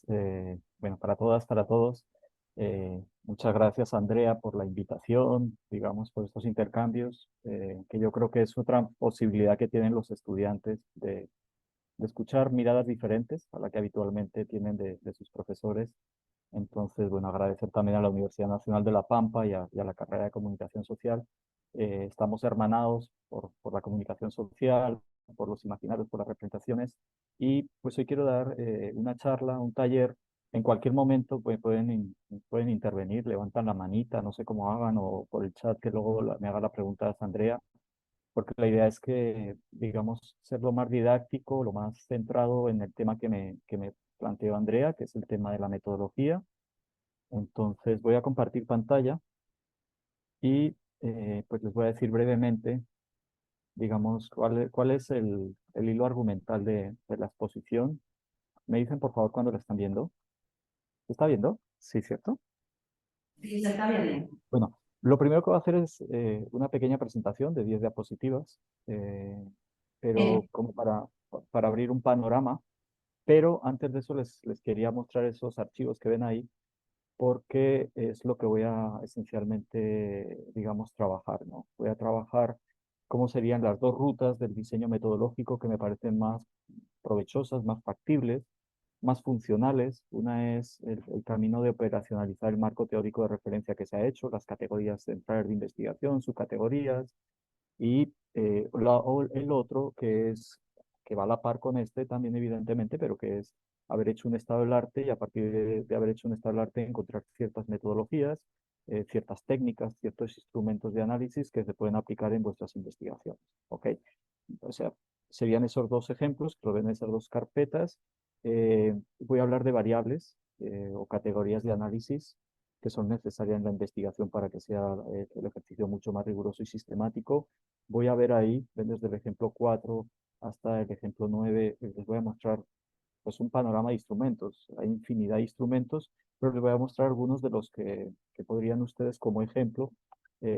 bueno, para todas, para todos. Muchas gracias, Andrea, por la invitación, digamos, por estos intercambios, que yo creo que es otra posibilidad que tienen los estudiantes de escuchar miradas diferentes a la que habitualmente tienen de sus profesores. Entonces, bueno, agradecer también a la Universidad Nacional de La Pampa y a la carrera de Comunicación Social. Estamos hermanados por la comunicación social, por los imaginarios, por las representaciones. Y pues hoy quiero dar una charla, un taller. En cualquier momento pues, pueden intervenir, levantan la manita, no sé cómo hagan, o por el chat que luego me haga la pregunta a Andrea, porque la idea es que, digamos, ser lo más didáctico, lo más centrado en el tema que me planteó Andrea, que es el tema de la metodología. Entonces voy a compartir pantalla y pues les voy a decir brevemente, digamos, cuál es el hilo argumental de la exposición. Me dicen, por favor, cuando la están viendo. ¿Se está viendo? Sí, ¿cierto? Sí, se está bien. Bueno, lo primero que voy a hacer es una pequeña presentación de 10 diapositivas, eh, pero como para abrir un panorama. Pero antes de eso les quería mostrar esos archivos que ven ahí, porque es lo que voy a esencialmente, digamos, trabajar, ¿no? Voy a trabajar cómo serían las dos rutas del diseño metodológico que me parecen más provechosas, más factibles, más funcionales. Una es el camino de operacionalizar el marco teórico de referencia que se ha hecho, las categorías centrales de investigación, subcategorías, y el otro que va a la par con este también evidentemente, pero que es haber hecho un estado del arte y a partir de haber hecho un estado del arte encontrar ciertas metodologías, ciertas técnicas, ciertos instrumentos de análisis que se pueden aplicar en vuestras investigaciones. ¿Ok? O sea, serían esos dos ejemplos, que lo ven en esas dos carpetas. Voy a hablar de variables o categorías de análisis que son necesarias en la investigación para que sea el ejercicio mucho más riguroso y sistemático. Voy a ver ahí, ven desde el ejemplo 4 hasta el ejemplo 9, les voy a mostrar pues un panorama de instrumentos. Hay infinidad de instrumentos, pero les voy a mostrar algunos de los que podrían ustedes como ejemplo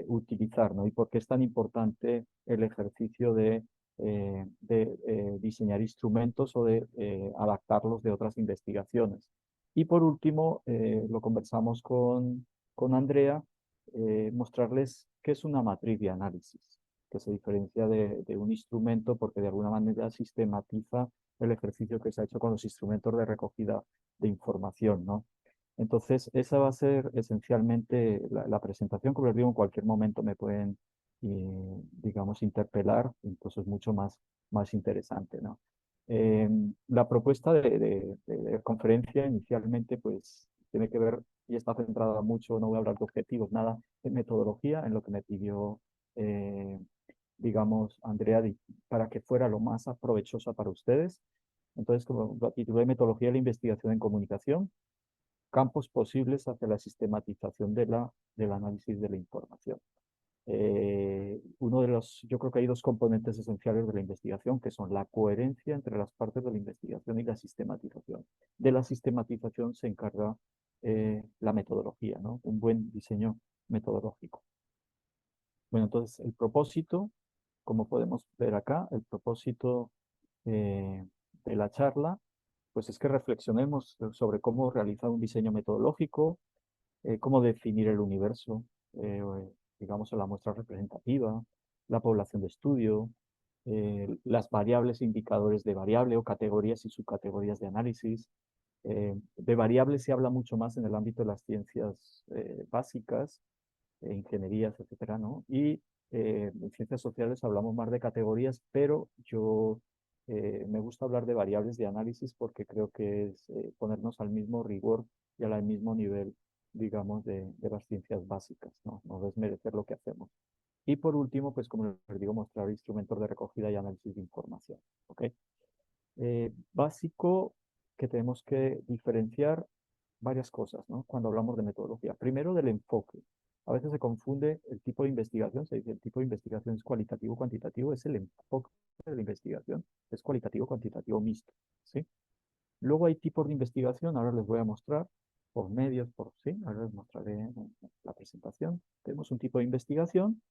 utilizar, ¿no? Y por qué es tan importante el ejercicio de diseñar instrumentos o de adaptarlos de otras investigaciones. Y por último, lo conversamos con Andrea, mostrarles qué es una matriz de análisis, que se diferencia de un instrumento porque de alguna manera sistematiza el ejercicio que se ha hecho con los instrumentos de recogida de información, ¿no? Entonces, esa va a ser esencialmente la presentación. Como les digo, en cualquier momento me pueden, digamos, interpelar, entonces es mucho más interesante, ¿no? La propuesta de conferencia inicialmente, pues, tiene que ver y está centrada mucho, no voy a hablar de objetivos, nada, en metodología, en lo que me pidió, eh, digamos, Andrea, para que fuera lo más provechosa para ustedes. Entonces, como lo titulé Metodología de la Investigación en Comunicación, campos posibles hacia la sistematización del análisis de la información. Yo creo que hay dos componentes esenciales de la investigación, que son la coherencia entre las partes de la investigación y la sistematización. De la sistematización se encarga la metodología, ¿no? Un buen diseño metodológico. Bueno, entonces el propósito, como podemos ver acá, el propósito eh, de la charla, pues es que reflexionemos sobre cómo realizar un diseño metodológico, cómo definir el universo, digamos, la muestra representativa, la población de estudio, las variables e indicadores de variable o categorías y subcategorías de análisis. De variables se habla mucho más en el ámbito de las ciencias básicas, ingenierías, etcétera, ¿no? Y en ciencias sociales hablamos más de categorías, pero yo me gusta hablar de variables de análisis porque creo que es ponernos al mismo rigor y al mismo nivel, digamos, de las ciencias básicas, ¿no? No desmerecer lo que hacemos. Y por último, pues como les digo, mostrar instrumentos de recogida y análisis de información, ¿ok? Básico que tenemos que diferenciar varias cosas, ¿no? Cuando hablamos de metodología. Primero, del enfoque. A veces se confunde el tipo de investigación, se dice el tipo de investigación es cualitativo, cuantitativo, es el enfoque de la investigación, es cualitativo, cuantitativo mixto, ¿sí? Luego hay tipos de investigación, ahora les voy a mostrar por medios, sí, ahora les mostraré en la presentación. Tenemos un tipo de investigación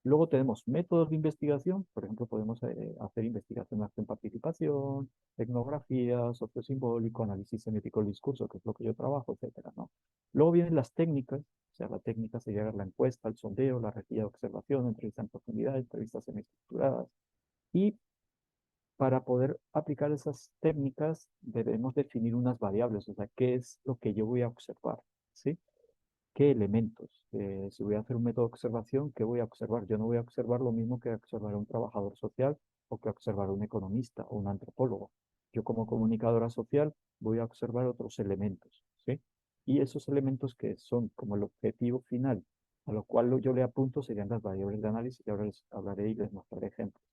Luego tenemos métodos de investigación, por ejemplo, podemos hacer investigación de acción participación, etnografía, sociosimbólico, análisis semiótico del discurso, que es lo que yo trabajo, etcétera, ¿no? Luego vienen las técnicas, o sea, la técnica sería la encuesta, el sondeo, la recogida de observación, entrevista en profundidad, entrevistas semiestructuradas. Y para poder aplicar esas técnicas debemos definir unas variables, o sea, qué es lo que yo voy a observar, ¿sí? ¿Qué elementos? Si voy a hacer un método de observación, ¿qué voy a observar? Yo no voy a observar lo mismo que observar a un trabajador social o que observar a un economista o un antropólogo. Yo como comunicadora social voy a observar otros elementos, ¿sí? Y esos elementos que son como el objetivo final, a lo cual yo le apunto, serían las variables de análisis, y ahora les hablaré y les mostraré ejemplos.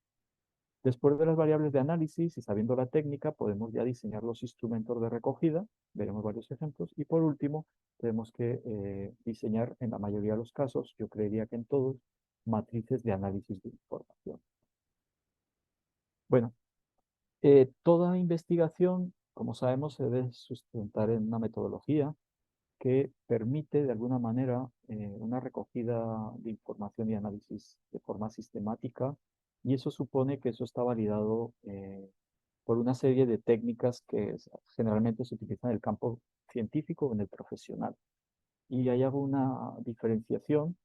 Después de las variables de análisis y sabiendo la técnica, podemos ya diseñar los instrumentos de recogida, veremos varios ejemplos, y por último, tenemos que diseñar en la mayoría de los casos, yo creería que en todos, matrices de análisis de información. Bueno, toda investigación, como sabemos, se debe sustentar en una metodología que permite de alguna manera una recogida de información y análisis de forma sistemática, y eso supone que eso está validado por una serie de técnicas que generalmente se utilizan en el campo científico o en el profesional. Y hay alguna diferenciación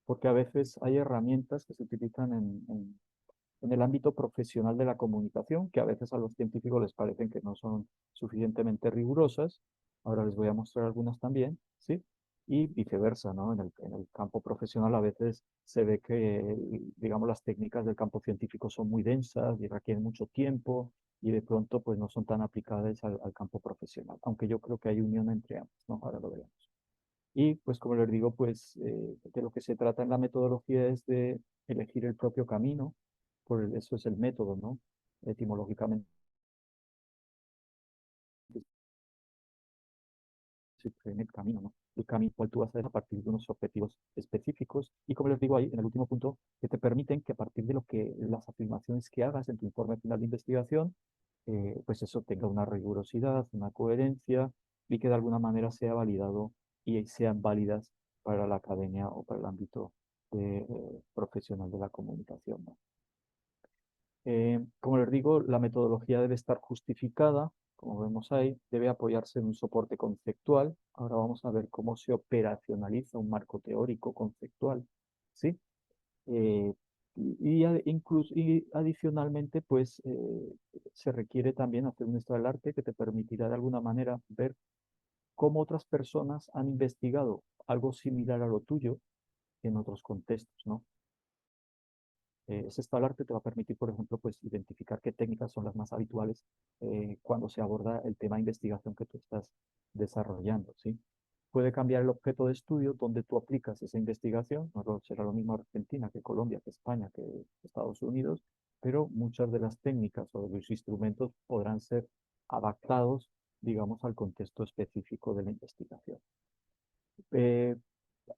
porque a veces hay herramientas que se utilizan en el ámbito profesional de la comunicación, que a veces a los científicos les parecen que no son suficientemente rigurosas. Ahora les voy a mostrar algunas también, ¿sí? Y viceversa, ¿no? En el campo profesional a veces se ve que, digamos, las técnicas del campo científico son muy densas y requieren mucho tiempo y de pronto pues no son tan aplicadas al campo profesional, aunque yo creo que hay unión entre ambos, ¿no? Ahora lo veremos. Y pues como les digo, pues de lo que se trata en la metodología es de elegir el propio camino, eso es el método, ¿no? Etimológicamente, en el camino, ¿no? El camino cual tú vas a hacer a partir de unos objetivos específicos y como les digo ahí en el último punto, que te permiten que a partir de lo que las afirmaciones que hagas en tu informe final de investigación, pues eso tenga una rigurosidad, una coherencia y que de alguna manera sea validado y sean válidas para la academia o para el ámbito profesional de la comunicación, ¿no? Como les digo, la metodología debe estar justificada, como vemos ahí, debe apoyarse en un soporte conceptual. Ahora vamos a ver cómo se operacionaliza un marco teórico conceptual, ¿sí? Incluso, y adicionalmente, pues se requiere también hacer un estado del arte que te permitirá de alguna manera ver cómo otras personas han investigado algo similar a lo tuyo en otros contextos, ¿no? Ese estado del arte te va a permitir, por ejemplo, pues identificar qué técnicas son las más habituales cuando se aborda el tema de investigación que tú estás desarrollando, ¿sí? Puede cambiar el objeto de estudio donde tú aplicas esa investigación, no será lo mismo Argentina que Colombia, que España, que Estados Unidos, pero muchas de las técnicas o de los instrumentos podrán ser adaptados, digamos, al contexto específico de la investigación. Eh,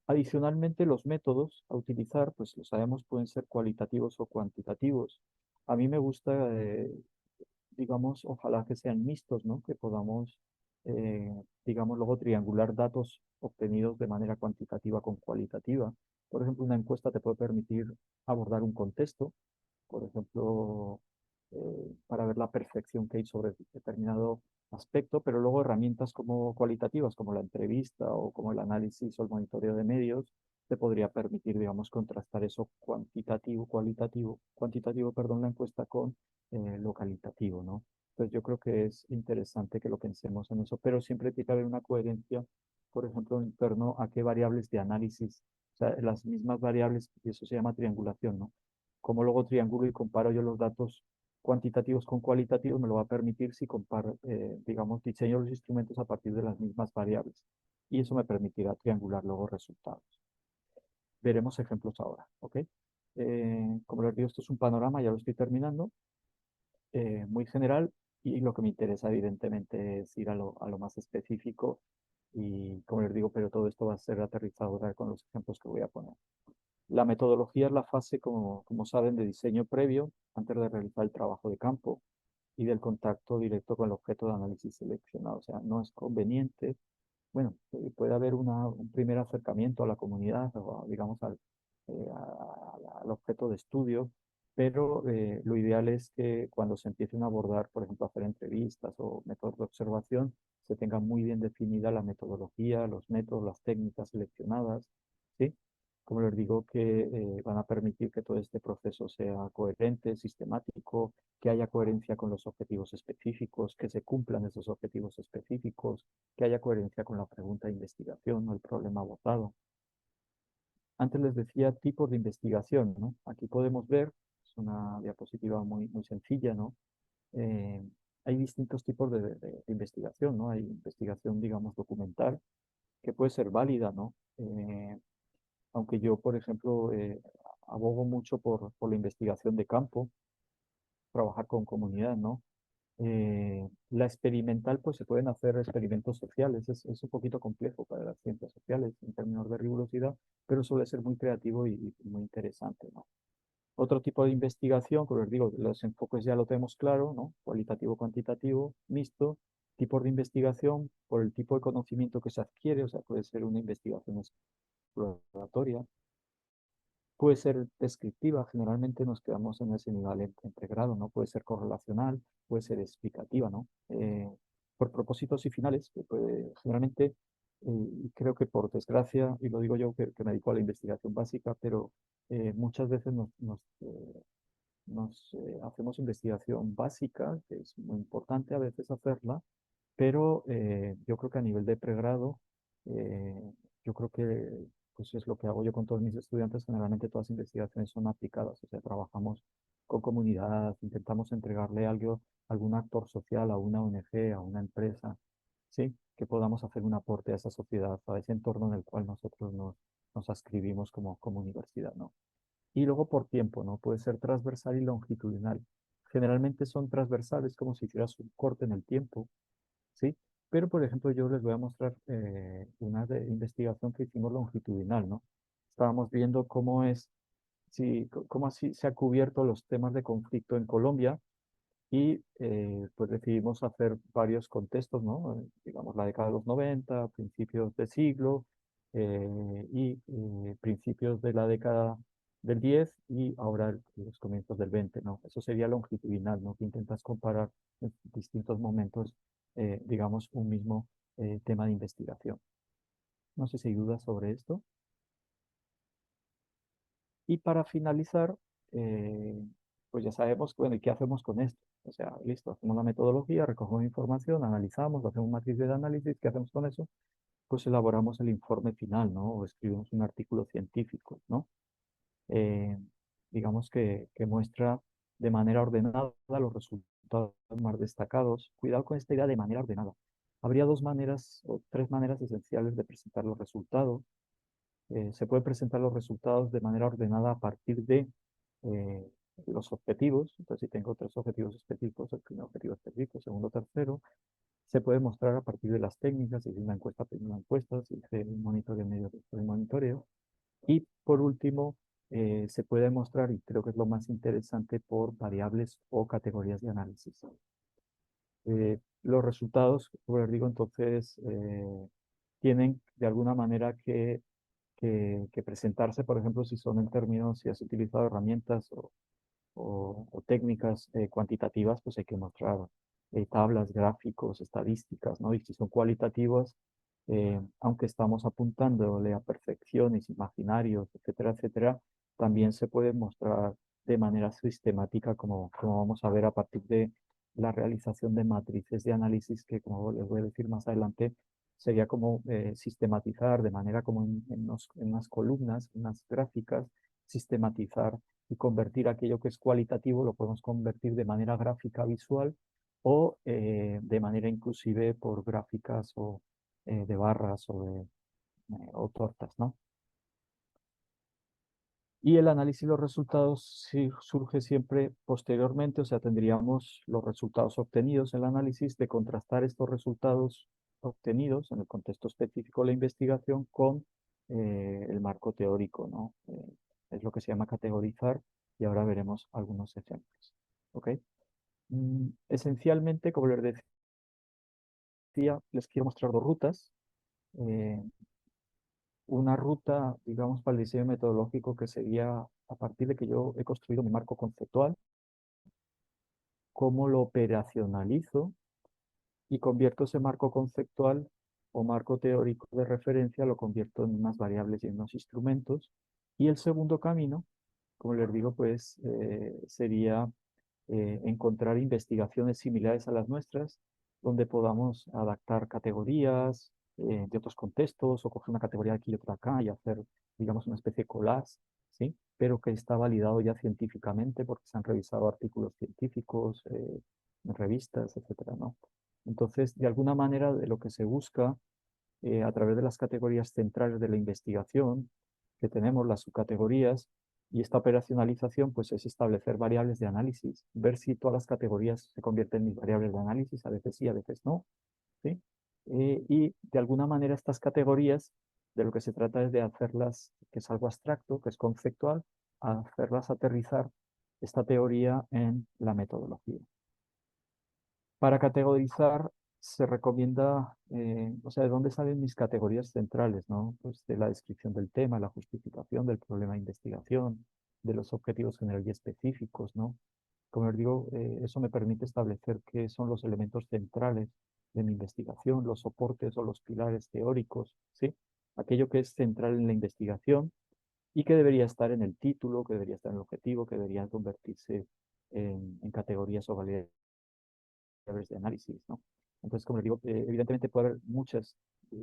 Adicionalmente, los métodos a utilizar, pues lo sabemos, pueden ser cualitativos o cuantitativos. A mí me gusta, digamos, ojalá que sean mixtos, ¿no? Que podamos, digamos, luego triangular datos obtenidos de manera cuantitativa con cualitativa. Por ejemplo, una encuesta te puede permitir abordar un contexto, por ejemplo, para ver la percepción que hay sobre determinado aspecto, pero luego herramientas como cualitativas, como la entrevista o como el análisis o el monitoreo de medios, te podría permitir, digamos, contrastar eso cuantitativo, perdón, la encuesta con lo calitativo, ¿no? Entonces yo creo que es interesante que lo pensemos en eso, pero siempre tiene que haber una coherencia, por ejemplo, en torno a qué variables de análisis, o sea, las mismas variables, y eso se llama triangulación, ¿no? Como luego triángulo y comparo yo los datos cuantitativos con cualitativos, me lo va a permitir si comparo, digamos, diseño los instrumentos a partir de las mismas variables. Y eso me permitirá triangular luego resultados. Veremos ejemplos ahora, ¿ok? Como les digo, esto es un panorama, ya lo estoy terminando, muy general, y lo que me interesa evidentemente es ir a lo más específico, y como les digo, pero todo esto va a ser aterrizado ahora con los ejemplos que voy a poner. La metodología es la fase, como saben, de diseño previo antes de realizar el trabajo de campo y del contacto directo con el objeto de análisis seleccionado. O sea, no es conveniente. Bueno, puede haber un primer acercamiento a la comunidad o, digamos, al objeto de estudio, pero lo ideal es que cuando se empiecen a abordar, por ejemplo, hacer entrevistas o métodos de observación, se tenga muy bien definida la metodología, los métodos, las técnicas seleccionadas, ¿sí? Como les digo, que van a permitir que todo este proceso sea coherente, sistemático, que haya coherencia con los objetivos específicos, que se cumplan esos objetivos específicos, que haya coherencia con la pregunta de investigación o el problema abordado. Antes les decía tipos de investigación, ¿no? Aquí podemos ver, es una diapositiva muy sencilla, ¿no? Eh, Hay distintos tipos de investigación, ¿no? Hay investigación, digamos, documental, que puede ser válida, ¿no? Aunque yo, por ejemplo, abogo mucho por la investigación de campo, trabajar con comunidad, ¿no? La experimental, pues se pueden hacer experimentos sociales. Es un poquito complejo para las ciencias sociales en términos de rigurosidad, pero suele ser muy creativo y muy interesante, ¿no? Otro tipo de investigación, como les digo, los enfoques ya lo tenemos claro, ¿no? Cualitativo, cuantitativo, mixto. Tipos de investigación por el tipo de conocimiento que se adquiere, o sea, puede ser una investigación exploratoria, puede ser descriptiva, generalmente nos quedamos en ese nivel entre grado, ¿no? Puede ser correlacional, puede ser explicativa, ¿no? Por propósitos y finales, que generalmente, y creo que por desgracia, y lo digo yo que me dedico a la investigación básica, pero muchas veces hacemos investigación básica, que es muy importante a veces hacerla, pero yo creo que a nivel de pregrado, eh, yo creo que pues es lo que hago yo con todos mis estudiantes. Generalmente todas las investigaciones son aplicadas, o sea, trabajamos con comunidad, intentamos entregarle algo, algún actor social a una ONG, a una empresa, ¿sí? Que podamos hacer un aporte a esa sociedad, a ese entorno en el cual nosotros nos adscribimos como universidad, ¿no? Y luego por tiempo, ¿no? Puede ser transversal y longitudinal. Generalmente son transversales, como si hicieras un corte en el tiempo, ¿sí? Pero, por ejemplo, yo les voy a mostrar una investigación que hicimos longitudinal, ¿no? Estábamos viendo cómo es, si, cómo así se ha cubierto los temas de conflicto en Colombia y pues decidimos hacer varios contextos, ¿no? Digamos, la década de los 90, principios de siglo principios de la década del 10 y ahora los comienzos del 20, ¿no? Eso sería longitudinal, ¿no? Que intentas comparar en distintos momentos, digamos, un mismo tema de investigación. No sé si hay dudas sobre esto. Y para finalizar, eh, pues ya sabemos, bueno, ¿y qué hacemos con esto? O sea, listo, hacemos la metodología, recogemos información, analizamos, hacemos matriz de análisis, ¿qué hacemos con eso? Pues elaboramos el informe final, ¿no? O escribimos un artículo científico, ¿no? Eh, digamos que muestra de manera ordenada los resultados más destacados. Cuidado con esta idea de manera ordenada. Habría dos maneras o tres maneras esenciales de presentar los resultados. Se puede presentar los resultados de manera ordenada a partir de eh, los objetivos. Entonces, si tengo tres objetivos específicos, el primer objetivo específico, segundo, tercero, se puede mostrar a partir de las técnicas, si es una encuesta, primera encuesta, si es el monitoreo, medio de monitoreo. Y por último, se puede mostrar, y creo que es lo más interesante, por variables o categorías de análisis. Los resultados, como les digo, entonces, tienen de alguna manera que presentarse, por ejemplo, si son en términos, si has utilizado herramientas o técnicas cuantitativas, pues hay que mostrar tablas, gráficos, estadísticas, ¿no? Y si son cualitativas, aunque estamos apuntándole a perfecciones, imaginarios, etcétera, etcétera, también se puede mostrar de manera sistemática, como vamos a ver a partir de la realización de matrices de análisis, que como les voy a decir más adelante, sería como sistematizar de manera como en unas columnas, unas gráficas, sistematizar y convertir aquello que es cualitativo, lo podemos convertir de manera gráfica visual o de manera inclusive por gráficas o de barras o tortas, ¿no? Y el análisis y los resultados sí surge siempre posteriormente, o sea, tendríamos los resultados obtenidos en el análisis de contrastar estos resultados obtenidos en el contexto específico de la investigación con el marco teórico, ¿no? Es lo que se llama categorizar y ahora veremos algunos ejemplos, ¿ok? Esencialmente, como les decía, les quiero mostrar dos rutas. Eh, una ruta, digamos, para el diseño metodológico que sería a partir de que yo he construido mi marco conceptual, cómo lo operacionalizo y convierto ese marco conceptual o marco teórico de referencia, lo convierto en unas variables y en unos instrumentos. Y el segundo camino, como les digo, pues sería encontrar investigaciones similares a las nuestras, donde podamos adaptar categorías de otros contextos o coger una categoría aquí y otra acá y hacer, digamos, una especie de collage, ¿sí? Pero que está validado ya científicamente porque se han revisado artículos científicos, en revistas, etcétera, ¿no? Entonces, de alguna manera, de lo que se busca a través de las categorías centrales de la investigación, que tenemos las subcategorías, y esta operacionalización pues es establecer variables de análisis, ver si todas las categorías se convierten en mis variables de análisis, a veces sí, a veces no, ¿sí? Y de alguna manera estas categorías, de lo que se trata es de hacerlas, que es algo abstracto, que es conceptual, hacerlas aterrizar esta teoría en la metodología. Para categorizar se recomienda, o sea, ¿de dónde salen mis categorías centrales, no? Pues de la descripción del tema, la justificación del problema de investigación, de los objetivos generales y específicos, ¿no? Como les digo, eso me permite establecer qué son los elementos centrales de mi investigación, los soportes o los pilares teóricos, ¿sí? Aquello que es central en la investigación y que debería estar en el título, que debería estar en el objetivo, que debería convertirse en categorías o validades de análisis, ¿no? Entonces, como les digo, evidentemente puede haber muchos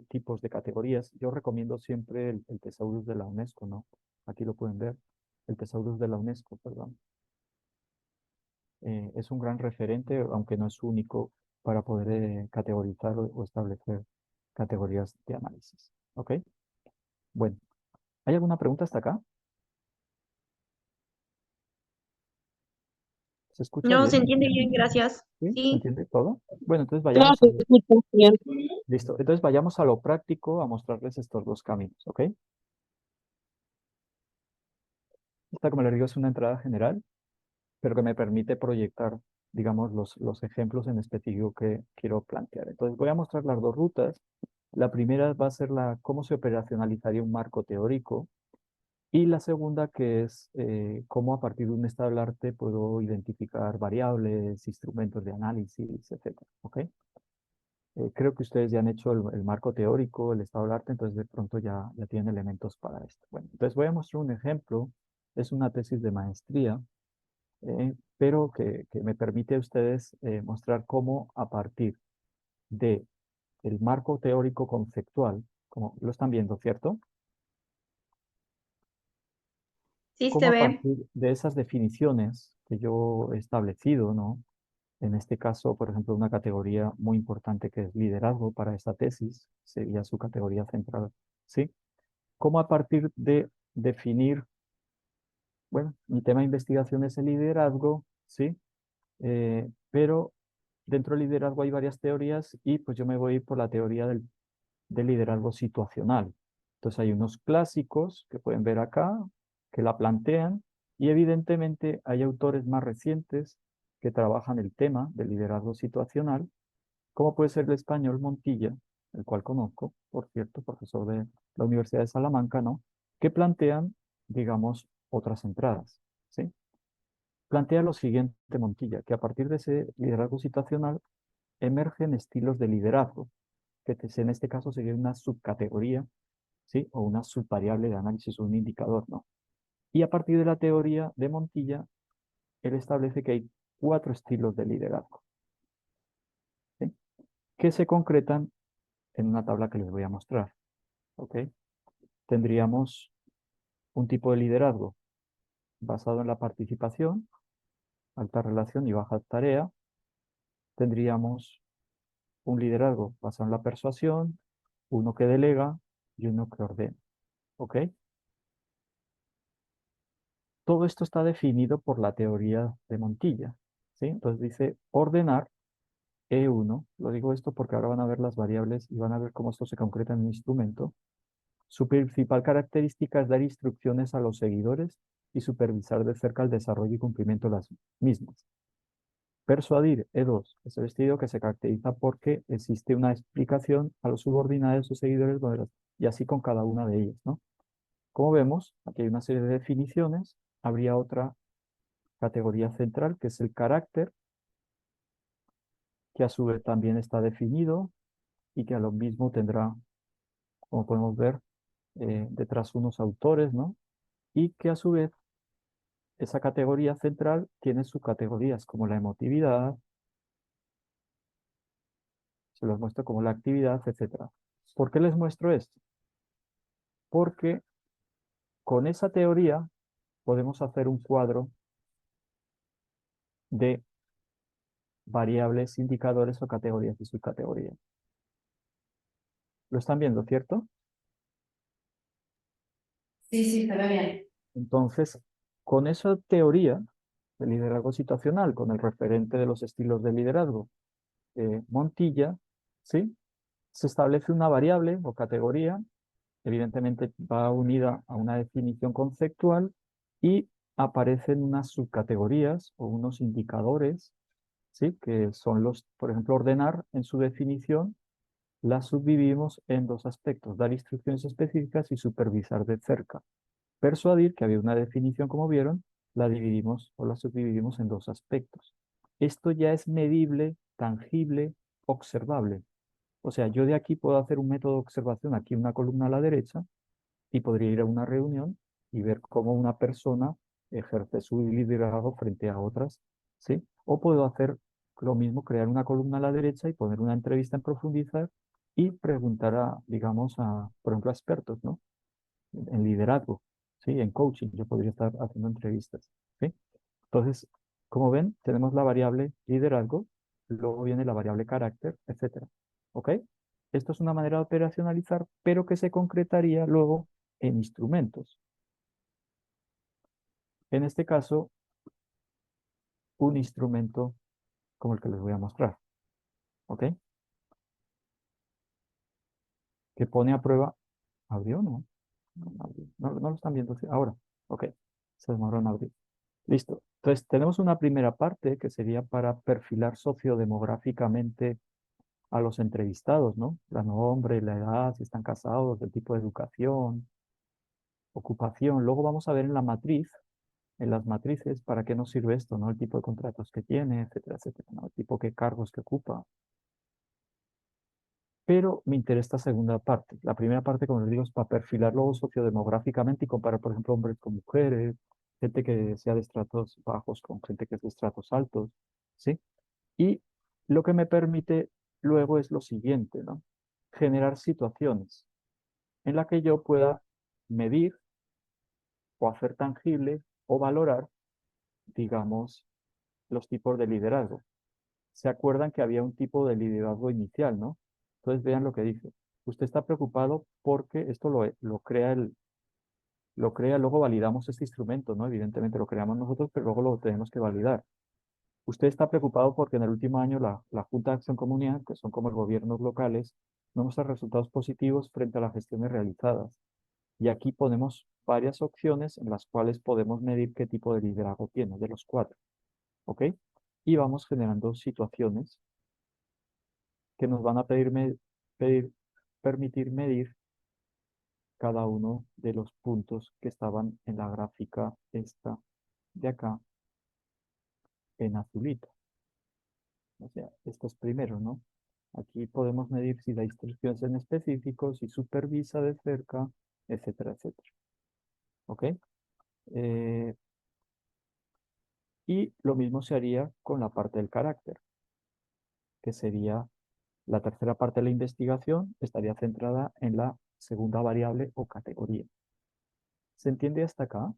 tipos de categorías. Yo recomiendo siempre el Thesaurus de la UNESCO, ¿no? Aquí lo pueden ver, el Thesaurus de la UNESCO, perdón. Es un gran referente, aunque no es único, para poder categorizar o establecer categorías de análisis. ¿Ok? Bueno, ¿hay alguna pregunta hasta acá? ¿Se escucha No, se bien? entiende bien, gracias. ¿Sí? ¿Se Sí, entiende todo? Bueno, entonces no, vayamos se a escucha bien. listo. Entonces vayamos a lo práctico, a mostrarles estos dos caminos, ¿ok? Esta, como les digo, es una entrada general, pero que me permite proyectar, digamos, los ejemplos en específico que quiero plantear. Entonces voy a mostrar las dos rutas. La primera va a ser cómo se operacionalizaría un marco teórico y la segunda que es cómo a partir de un estado del arte puedo identificar variables, instrumentos de análisis, etcétera. ¿Ok? Creo que ustedes ya han hecho el marco teórico, el estado del arte, entonces de pronto ya tienen elementos para esto. Bueno, entonces voy a mostrar un ejemplo. Es una tesis de maestría pero que me permite a ustedes mostrar cómo a partir de el marco teórico conceptual, como lo están viendo, ¿cierto? Sí Cómo se a ve. partir de esas definiciones que yo he establecido, ¿no? En este caso, por ejemplo, una categoría muy importante que es liderazgo para esta tesis, sería su categoría central, ¿sí? Cómo a partir de definir, bueno, mi tema de investigación es el liderazgo, ¿sí? Pero dentro del liderazgo hay varias teorías y pues yo me voy por la teoría del liderazgo situacional. Entonces hay unos clásicos que pueden ver acá, que la plantean, y evidentemente hay autores más recientes que trabajan el tema del liderazgo situacional, como puede ser el español Montilla, el cual conozco, por cierto, profesor de la Universidad de Salamanca, ¿no? Que plantean, digamos, otras entradas, ¿sí? Plantea lo siguiente Montilla, que a partir de ese liderazgo situacional emergen estilos de liderazgo, que en este caso sería una subcategoría, ¿sí? O una subvariable de análisis o un indicador, ¿no? Y a partir de la teoría de Montilla, él establece que hay 4 estilos de liderazgo, ¿sí? Que se concretan en una tabla que les voy a mostrar, ¿ok? Tendríamos un tipo de liderazgo basado en la participación, alta relación y baja tarea. Tendríamos un liderazgo basado en la persuasión, uno que delega y uno que ordena, ¿ok? Todo esto está definido por la teoría de Montilla, ¿sí? Entonces dice ordenar E1, lo digo esto porque ahora van a ver las variables y van a ver cómo esto se concreta en un instrumento. Su principal característica es dar instrucciones a los seguidores y supervisar de cerca el desarrollo y cumplimiento de las mismas. Persuadir, E2, es el estilo que se caracteriza porque existe una explicación a los subordinados o seguidores y así con cada una de ellas, ¿no? Como vemos, aquí hay una serie de definiciones, habría otra categoría central que es el carácter, que a su vez también está definido y que a lo mismo tendrá, como podemos ver, detrás unos autores, ¿no? Y que a su vez esa categoría central tiene subcategorías como la emotividad, se los muestro como la actividad, etcétera. ¿Por qué les muestro esto? Porque con esa teoría podemos hacer un cuadro de variables, indicadores o categorías y subcategorías. ¿Lo están viendo, cierto? Sí, sí, se ve bien. Entonces, con esa teoría de liderazgo situacional, con el referente de los estilos de liderazgo, Montilla, ¿sí? Se establece una variable o categoría, evidentemente va unida a una definición conceptual y aparecen unas subcategorías o unos indicadores, ¿sí? Que son los, por ejemplo, ordenar en su definición, las subdividimos en dos aspectos, dar instrucciones específicas y supervisar de cerca. Persuadir, que había una definición como vieron, la dividimos o la subdividimos en dos aspectos. Esto ya es medible, tangible, observable. O sea, yo de aquí puedo hacer un método de observación, aquí una columna a la derecha, y podría ir a una reunión y ver cómo una persona ejerce su liderazgo frente a otras, ¿sí? O puedo hacer lo mismo, crear una columna a la derecha y poner una entrevista en profundizar y preguntar a, digamos, por ejemplo, a expertos, ¿no? En liderazgo, ¿sí? En coaching, yo podría estar haciendo entrevistas, ¿sí? Entonces, como ven, tenemos la variable liderazgo, luego viene la variable carácter, etcétera. ¿Ok? Esto es una manera de operacionalizar, pero que se concretaría luego en instrumentos. En este caso, un instrumento como el que les voy a mostrar. ¿Ok? Que pone a prueba. ¿Audio no? No lo están viendo ahora. Ok. Se demoró en abrir. Listo. Entonces, tenemos una primera parte que sería para perfilar sociodemográficamente a los entrevistados, ¿no? La nombre, la edad, si están casados, el tipo de educación, ocupación. Luego vamos a ver en la matriz, en las matrices, para qué nos sirve esto, ¿no? El tipo de contratos que tiene, etcétera, etcétera, ¿no? El tipo de cargos que ocupa. Pero me interesa esta segunda parte. La primera parte, como les digo, es para perfilarlo sociodemográficamente y comparar, por ejemplo, hombres con mujeres, gente que sea de estratos bajos con gente que es de estratos altos, ¿sí? Y lo que me permite luego es lo siguiente, ¿no? Generar situaciones en las que yo pueda medir o hacer tangible o valorar, digamos, los tipos de liderazgo. ¿Se acuerdan que había un tipo de liderazgo inicial, no? Entonces vean lo que dice. Usted está preocupado porque esto lo crea luego validamos este instrumento, ¿no? Evidentemente lo creamos nosotros, pero luego lo tenemos que validar. Usted está preocupado porque en el último año la Junta de Acción Comunal, que son como gobiernos locales, no muestra resultados positivos frente a las gestiones realizadas. Y aquí ponemos varias opciones en las cuales podemos medir qué tipo de liderazgo tiene, de los cuatro. ¿Ok? Y vamos generando situaciones que nos van a pedir- permitir medir cada uno de los puntos que estaban en la gráfica esta de acá en azulito. O sea, estos primeros, ¿no? Aquí podemos medir si da instrucciones en específico, si supervisa de cerca, etcétera, etcétera. ¿Ok? Eh, y lo mismo se haría con la parte del carácter, que sería la tercera parte de la investigación, estaría centrada en la segunda variable o categoría. ¿Se entiende hasta acá?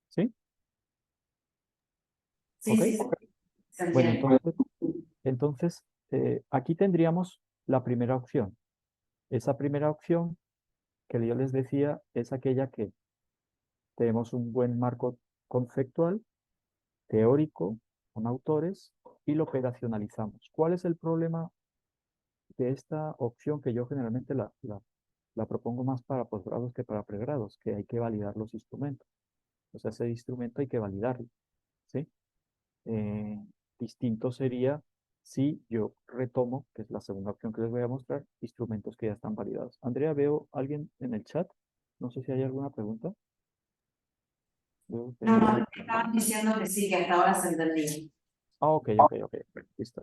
¿Sí? Sí, ¿Ok? sí, se Bueno, entiende. entonces aquí tendríamos la primera opción. Esa primera opción que yo les decía es aquella que tenemos un buen marco conceptual, teórico, con autores, y lo operacionalizamos. ¿Cuál es el problema de esta opción que yo generalmente la propongo más para posgrados que para pregrados? Que hay que validar los instrumentos. O sea, ese instrumento hay que validarlo. ¿sí? Eh, Distinto sería si yo retomo, que es la segunda opción que les voy a mostrar, instrumentos que ya están validados. Andrea, veo a alguien en el chat. No sé si hay alguna pregunta. Veo que No, hay- no, estaban diciendo que sí, que hasta ahora se entendía. Ah, ok. Listo.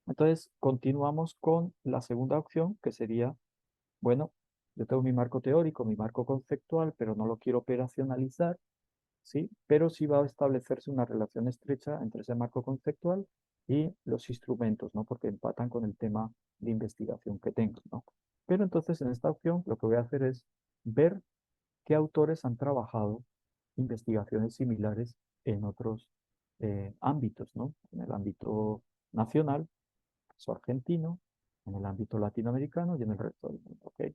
Entonces, continuamos con la segunda opción, que sería, bueno, yo tengo mi marco teórico, mi marco conceptual, pero no lo quiero operacionalizar, ¿sí? Pero sí va a establecerse una relación estrecha entre ese marco conceptual y los instrumentos, ¿no? Porque empatan con el tema de investigación que tengo, ¿no? Pero entonces en esta opción lo que voy a hacer es ver qué autores han trabajado investigaciones similares en otros ámbitos, ¿no? En el ámbito nacional, caso argentino, en el ámbito latinoamericano y en el resto del mundo, ¿ok?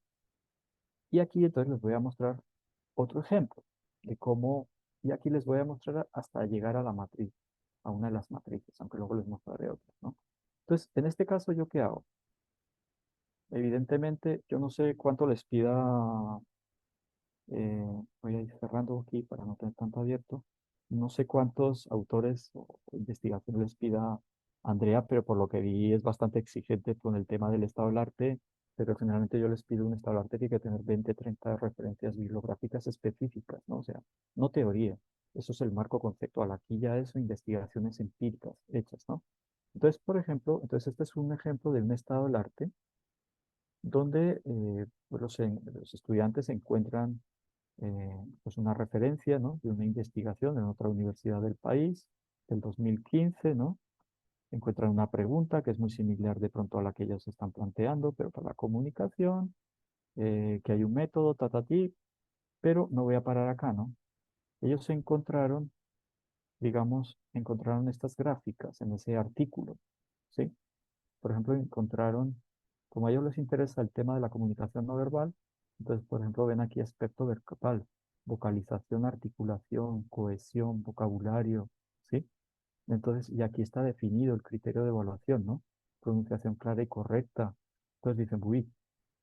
Y aquí entonces les voy a mostrar otro ejemplo de cómo, y aquí les voy a mostrar hasta llegar a la matriz, a una de las matrices, aunque luego les mostraré otras, ¿no? Entonces, en este caso, ¿yo qué hago? Evidentemente, yo no sé cuánto les pida, voy a ir cerrando aquí para no tener tanto abierto, no sé cuántos autores o investigaciones les pida Andrea, pero por lo que vi es bastante exigente con el tema del estado del arte, pero generalmente yo les pido un estado del arte que hay que tener 20, 30 referencias bibliográficas específicas, ¿no? O sea, no teoría, eso es el marco conceptual, aquí ya es investigaciones empíricas hechas, ¿no? Entonces, por ejemplo, entonces este es un ejemplo de un estado del arte donde pues los estudiantes encuentran pues una referencia, ¿no? De una investigación en otra universidad del país del 2015, ¿no? Encuentran una pregunta que es muy similar de pronto a la que ellos están planteando, pero para la comunicación, que hay un método, tatatí, pero no voy a parar acá, ¿no? Ellos encontraron, digamos, encontraron estas gráficas en ese artículo, ¿sí? Por ejemplo, encontraron, como a ellos les interesa el tema de la comunicación no verbal, entonces, por ejemplo, ven aquí aspecto verbal, vocalización, articulación, cohesión, vocabulario, ¿sí? Entonces, y aquí está definido el criterio de evaluación, ¿no? Pronunciación clara y correcta. Entonces dicen, uy,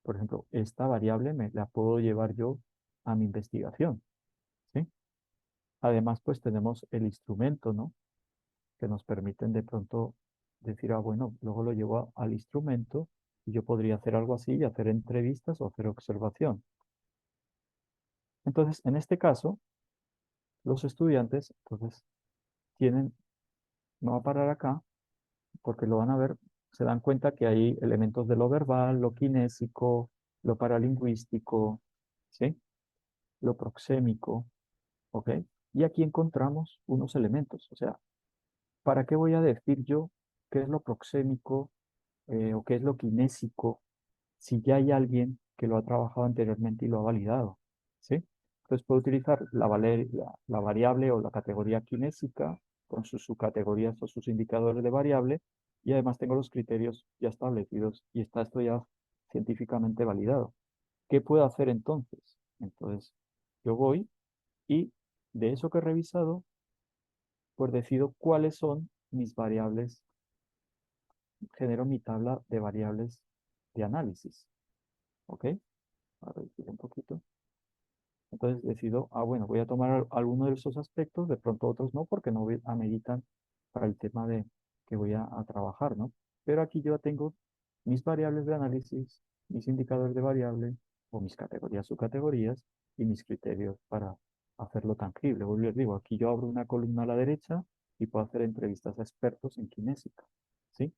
por ejemplo, esta variable me la puedo llevar yo a mi investigación, ¿sí? Además, pues tenemos el instrumento, ¿no? Que nos permiten de pronto decir, ah, bueno, luego lo llevo al instrumento y yo podría hacer algo así y hacer entrevistas o hacer observación. Entonces, en este caso, los estudiantes, entonces, tienen, no va a parar acá, porque lo van a ver, se dan cuenta que hay elementos de lo verbal, lo kinésico, lo paralingüístico, ¿sí? Lo proxémico, ¿ok? Y aquí encontramos unos elementos, o sea, ¿para qué voy a decir yo qué es lo proxémico o qué es lo kinésico si ya hay alguien que lo ha trabajado anteriormente y lo ha validado? ¿Sí? Entonces puedo utilizar la variable o la categoría kinésica con sus subcategorías o sus indicadores de variable y además tengo los criterios ya establecidos y está esto ya científicamente validado. ¿Qué puedo hacer entonces? Entonces yo voy y de eso que he revisado, pues decido cuáles son mis variables, genero mi tabla de variables de análisis. ¿Ok? A reducir un poquito. Entonces decido, ah, bueno, voy a tomar alguno de esos aspectos, de pronto otros no, porque no ameritan para el tema de que voy a trabajar, ¿no? Pero aquí yo tengo mis variables de análisis, mis indicadores de variable, o mis categorías, subcategorías, y mis criterios para hacerlo tangible. Vuelvo y les digo, aquí yo abro una columna a la derecha y puedo hacer entrevistas a expertos en kinésica, ¿sí?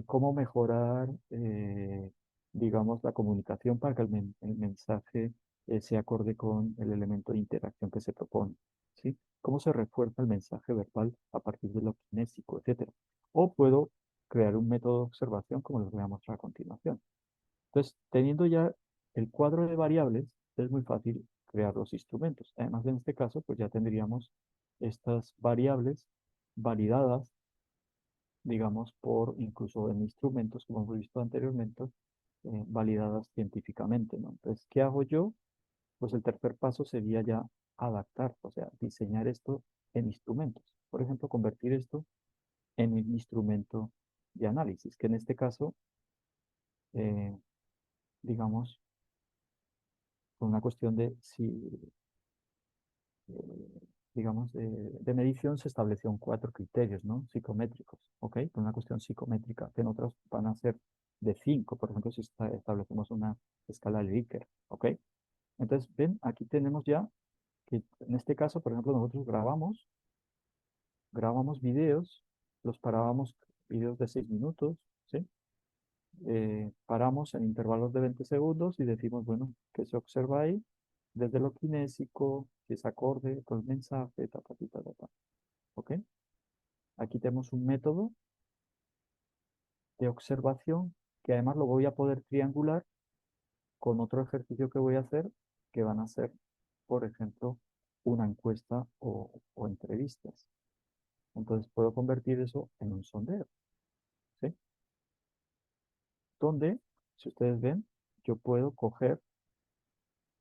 Cómo mejorar, digamos, la comunicación para que el mensaje se acorde con el elemento de interacción que se propone, ¿sí? Cómo se refuerza el mensaje verbal a partir de lo kinésico, etcétera. O puedo crear un método de observación como les voy a mostrar a continuación. Entonces, teniendo ya el cuadro de variables, es muy fácil crear los instrumentos. Además, en este caso, pues ya tendríamos estas variables validadas, digamos, por incluso en instrumentos, como hemos visto anteriormente, validadas científicamente, ¿no? Entonces, ¿qué hago yo? Pues el tercer paso sería ya adaptar, o sea, diseñar esto en instrumentos. Por ejemplo, convertir esto en un instrumento de análisis, que en este caso, eh, digamos, por una cuestión de si digamos, de medición se establecieron 4 criterios, ¿no? Psicométricos, ¿ok? Por una cuestión psicométrica, que en otras van a ser de 5, por ejemplo, si establecemos una escala de Likert, ¿ok? Entonces, ven, aquí tenemos ya que en este caso, por ejemplo, nosotros grabamos videos, los parábamos, videos de 6 minutos, ¿sí? Paramos en intervalos de 20 segundos y decimos, bueno, ¿qué se observa ahí? Desde lo kinésico, si es acorde con el mensaje, ta, ta, ta, ta, ta, ¿ok? Aquí tenemos un método de observación que además lo voy a poder triangular con otro ejercicio que voy a hacer, que van a ser, por ejemplo, una encuesta o entrevistas. Entonces puedo convertir eso en un sondeo, ¿sí? Donde, si ustedes ven, yo puedo coger,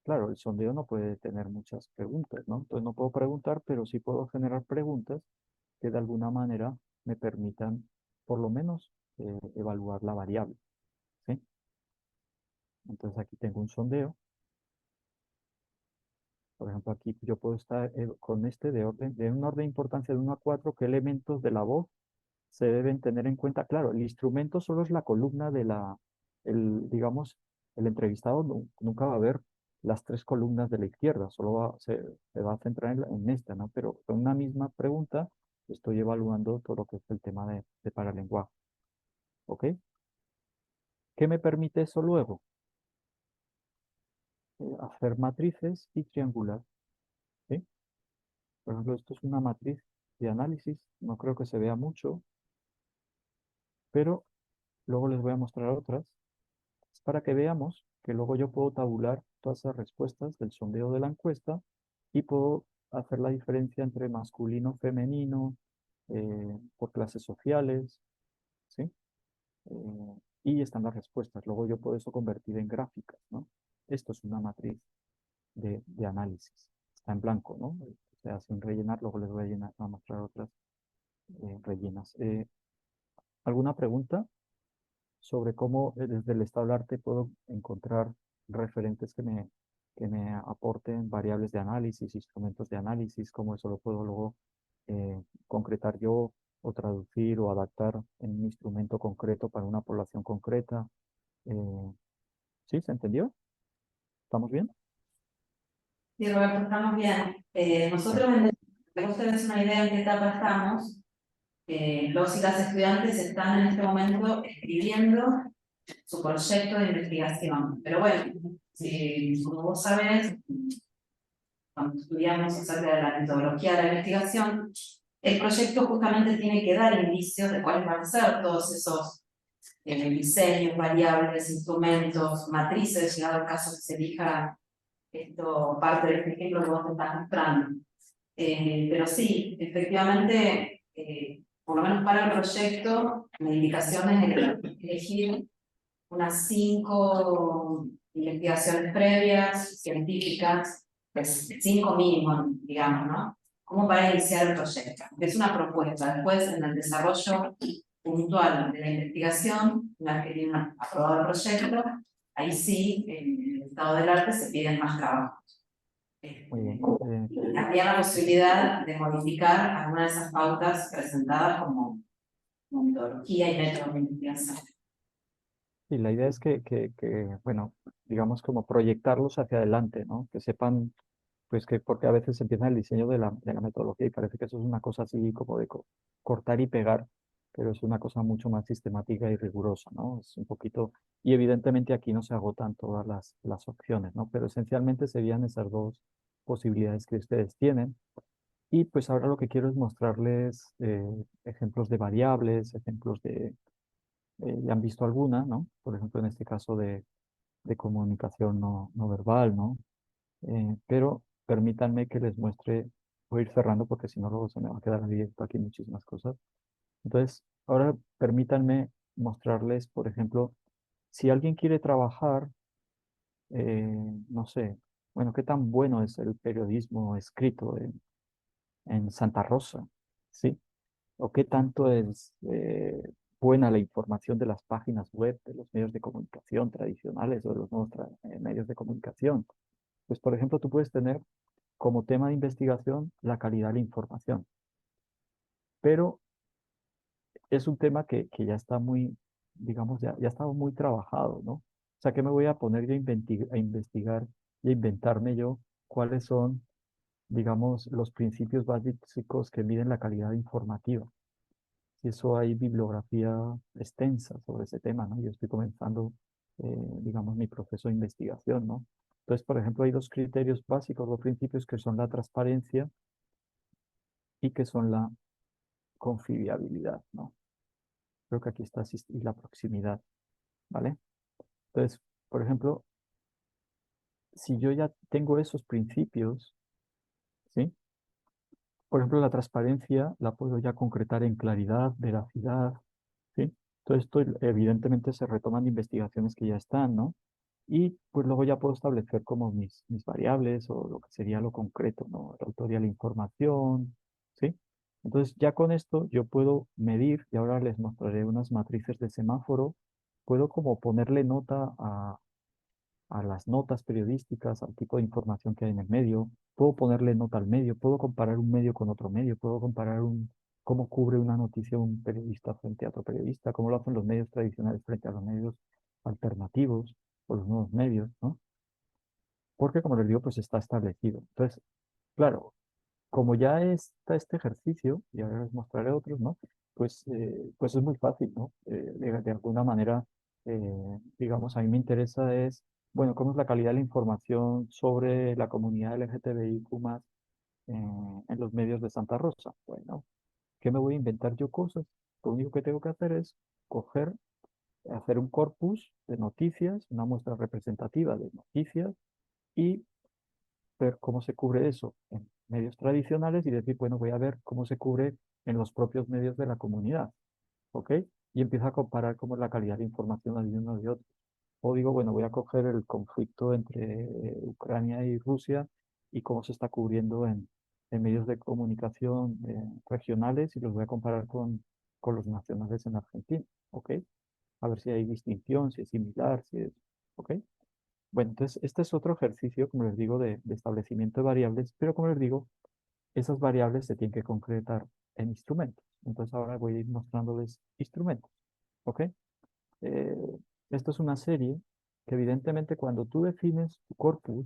claro, el sondeo no puede tener muchas preguntas, ¿no? Entonces no puedo preguntar, pero sí puedo generar preguntas que de alguna manera me permitan, por lo menos, evaluar la variable, ¿sí? Entonces aquí tengo un sondeo. Por ejemplo, aquí yo puedo estar con este de un orden de importancia de 1 a 4, qué elementos de la voz se deben tener en cuenta. Claro, el instrumento solo es la columna de digamos, el entrevistado nunca va a ver las 3 columnas de la izquierda, solo se va a centrar en esta, ¿no? Pero con una misma pregunta estoy evaluando todo lo que es el tema de paralenguaje, ¿ok? ¿Qué me permite eso luego? Hacer matrices y triangular, ¿sí? Por ejemplo, esto es una matriz de análisis, no creo que se vea mucho, pero luego les voy a mostrar otras. Es para que veamos que luego yo puedo tabular todas esas respuestas del sondeo de la encuesta y puedo hacer la diferencia entre masculino, femenino, por clases sociales, ¿sí? Y están las respuestas. Luego yo puedo eso convertir en gráficas, ¿no? Esto es una matriz de análisis. Está en blanco, ¿no? O sea, sin rellenar, luego les voy a mostrar otras rellenas. ¿Alguna pregunta sobre cómo desde el estado del arte puedo encontrar referentes que me aporten variables de análisis, instrumentos de análisis, cómo eso lo puedo luego concretar yo o traducir o adaptar en un instrumento concreto para una población concreta? Eh, ¿Sí? ¿Se entendió? ¿Estamos bien? Sí, Roberto, estamos bien. Bueno, Nosotros, para que ustedes una idea en qué etapa estamos, los y las estudiantes están en este momento escribiendo su proyecto de investigación. Pero bueno, si, como vos sabés, cuando estudiamos acerca de la metodología de la investigación, el proyecto justamente tiene que dar indicios de cuáles van a ser todos esos diseños, variables, instrumentos, matrices, llegado al caso que se elija esto, parte de este ejemplo que vos te estás mostrando. Pero sí, efectivamente, por lo menos para el proyecto, la indicación es elegir unas 5 investigaciones previas, científicas, pues 5 mínimo, digamos, ¿no? Como para iniciar el proyecto. Es una propuesta. Después, en el desarrollo puntual de la investigación, una vez que tiene aprobado el proyecto, ahí sí, en el estado del arte se piden más trabajos. muy bien. Habría la posibilidad de modificar alguna de esas pautas presentadas como metodología y método de investigación. Sí, la idea es bueno, digamos como proyectarlos hacia adelante, ¿no? Que sepan, pues que porque a veces empieza el diseño de la metodología y parece que eso es una cosa así como de cortar y pegar, pero es una cosa mucho más sistemática y rigurosa, ¿no? Es un poquito, y evidentemente aquí no se agotan todas las opciones, ¿no? Pero esencialmente serían esas 2 posibilidades que ustedes tienen. Y pues ahora lo que quiero es mostrarles ejemplos de variables, ejemplos ya han visto alguna, ¿no? Por ejemplo, en este caso de comunicación no verbal, ¿no? Pero permítanme que les muestre, voy a ir cerrando porque si no luego se me va a quedar abierto aquí muchísimas cosas. Entonces, ahora permítanme mostrarles, por ejemplo, si alguien quiere trabajar, no sé, bueno, qué tan bueno es el periodismo escrito en Santa Rosa, ¿sí? O qué tanto es buena la información de las páginas web de los medios de comunicación tradicionales o de los nuevos medios de comunicación. Pues, por ejemplo, tú puedes tener como tema de investigación la calidad de la información. Pero es un tema que ya está muy, digamos, ya está muy trabajado, ¿no? O sea, ¿qué me voy a poner yo a investigar y a inventarme yo cuáles son, digamos, los principios básicos que miden la calidad informativa? Y eso hay bibliografía extensa sobre ese tema, ¿no? Yo estoy comenzando, digamos, mi proceso de investigación, ¿no? Entonces, por ejemplo, hay dos criterios básicos, dos principios que son la transparencia y que son la confiabilidad, ¿no? Creo que aquí está y la proximidad, ¿vale? Entonces, por ejemplo, si yo ya tengo esos principios, ¿sí? Por ejemplo, la transparencia la puedo ya concretar en claridad, veracidad, ¿sí? Todo esto evidentemente se retoman de investigaciones que ya están, ¿no? Y pues luego ya puedo establecer como mis variables o lo que sería lo concreto, ¿no? La autoría de la información, ¿sí? Entonces ya con esto yo puedo medir, y ahora les mostraré unas matrices de semáforo, puedo como ponerle nota a las notas periodísticas, al tipo de información que hay en el medio, puedo ponerle nota al medio, puedo comparar un medio con otro medio, puedo comparar cómo cubre una noticia un periodista frente a otro periodista, cómo lo hacen los medios tradicionales frente a los medios alternativos o los nuevos medios, ¿no? Porque como les digo, pues está establecido. Entonces, claro, como ya está este ejercicio, y ahora les mostraré otros, ¿no? Pues es muy fácil, ¿no? De alguna manera, digamos, a mí me interesa es, bueno, cómo es la calidad de la información sobre la comunidad LGTBIQ más en los medios de Santa Rosa. Bueno, ¿qué me voy a inventar yo cosas? Lo único que tengo que hacer es coger, hacer un corpus de noticias, una muestra representativa de noticias y ver cómo se cubre eso en medios tradicionales y decir, bueno, voy a ver cómo se cubre en los propios medios de la comunidad, ¿ok? Y empiezo a comparar cómo es la calidad de información de uno y otro. O digo, bueno, voy a coger el conflicto entre Ucrania y Rusia y cómo se está cubriendo en medios de comunicación regionales y los voy a comparar con los nacionales en Argentina, ¿ok? A ver si hay distinción, si es similar, si es, ¿ok? Bueno, entonces este es otro ejercicio, como les digo, de establecimiento de variables, pero como les digo, esas variables se tienen que concretar en instrumentos. Entonces ahora voy a ir mostrándoles instrumentos, ¿ok? Eh, Esto es una serie que evidentemente cuando tú defines tu corpus,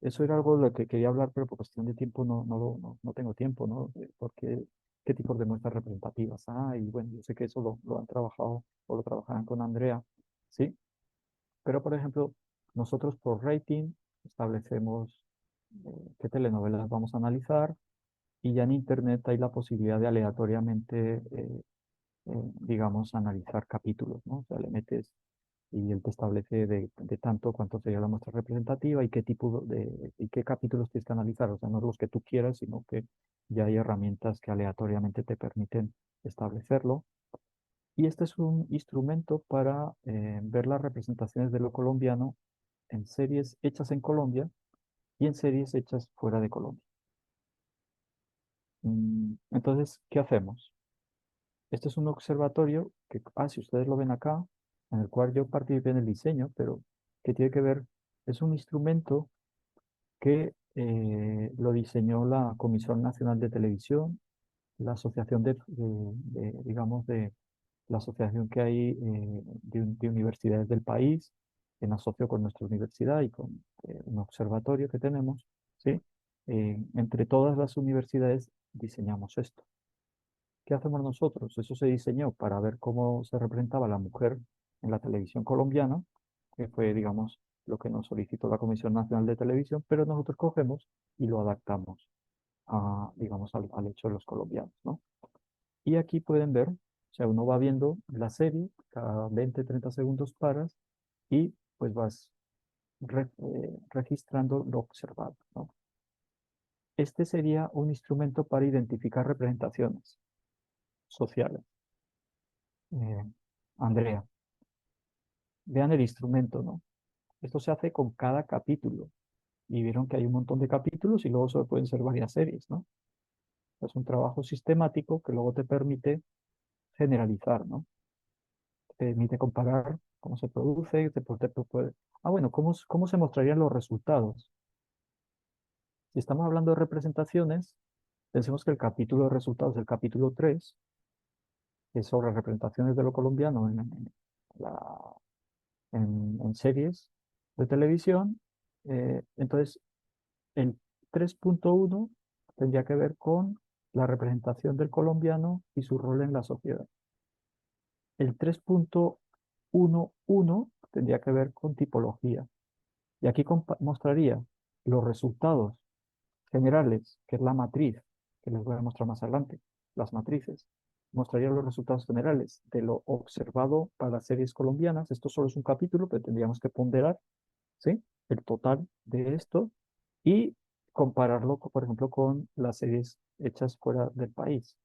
eso era algo de lo que quería hablar, pero por cuestión de tiempo no tengo tiempo, ¿no? Porque qué tipos de muestras representativas hay, y bueno, yo sé que eso lo han trabajado o lo trabajarán con Andrea, ¿sí? Pero, por ejemplo, nosotros por rating establecemos qué telenovelas vamos a analizar y ya en Internet hay la posibilidad de aleatoriamente, digamos, analizar capítulos, ¿no? O sea, le metes y él te establece de tanto cuánto sería la muestra representativa y qué tipo y qué capítulos tienes que analizar. O sea, no los que tú quieras, sino que ya hay herramientas que aleatoriamente te permiten establecerlo. Y este es un instrumento para ver las representaciones de lo colombiano en series hechas en Colombia y en series hechas fuera de Colombia. Entonces, ¿qué hacemos? Este es un observatorio que, si ustedes lo ven acá, en el cual yo participé en el diseño, pero que tiene que ver, es un instrumento que lo diseñó la Comisión Nacional de Televisión, la asociación digamos, de la asociación que hay de universidades del país, en asocio con nuestra universidad y con un observatorio que tenemos, ¿sí? Entre todas las universidades diseñamos esto. ¿Qué hacemos nosotros? Eso se diseñó para ver cómo se representaba la mujer en la televisión colombiana, que fue, digamos, lo que nos solicitó la Comisión Nacional de Televisión, pero nosotros cogemos y lo adaptamos digamos, al hecho de los colombianos, ¿no? Y aquí pueden ver, o sea, uno va viendo la serie, cada 20, 30 segundos paras y pues vas registrando lo observado, ¿no? Este sería un instrumento para identificar representaciones sociales. Eh, Andrea, vean el instrumento, ¿no? Esto se hace con cada capítulo y vieron que hay un montón de capítulos y luego solo pueden ser varias series, ¿no? Es un trabajo sistemático que luego te permite generalizar, ¿no? Te permite comparar cómo se produce, te puede... bueno, ¿cómo se mostrarían los resultados? Si estamos hablando de representaciones, pensemos que el capítulo de resultados del capítulo 3 es sobre representaciones de lo colombiano la- en series de televisión. Entonces, el 3.1 tendría que ver con la representación del colombiano y su rol en la sociedad. El 3.11 tendría que ver con tipología. Y aquí mostraría los resultados generales, que es la matriz, que les voy a mostrar más adelante, las matrices. Mostraría los resultados generales de lo observado para las series colombianas. Esto solo es un capítulo, pero tendríamos que ponderar, ¿sí?, el total de esto y compararlo, por ejemplo, con las series hechas fuera del país.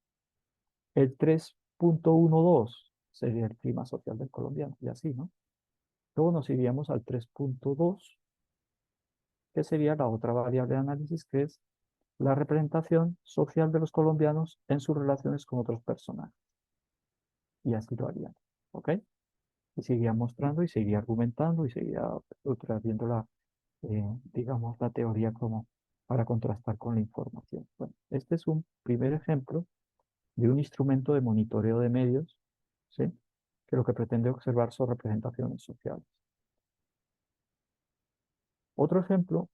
El 3.12 sería el clima social del colombiano, y así, ¿no? Luego nos iríamos al 3.2, que sería la otra variable de análisis, que es la representación social de los colombianos en sus relaciones con otros personajes. Y así lo harían, ¿ok? Y seguiría mostrando y seguiría argumentando y seguiría viendo digamos, la teoría como para contrastar con la información. Bueno, este es un primer ejemplo de un instrumento de monitoreo de medios, ¿sí?, que lo que pretende observar son representaciones sociales. Otro ejemplo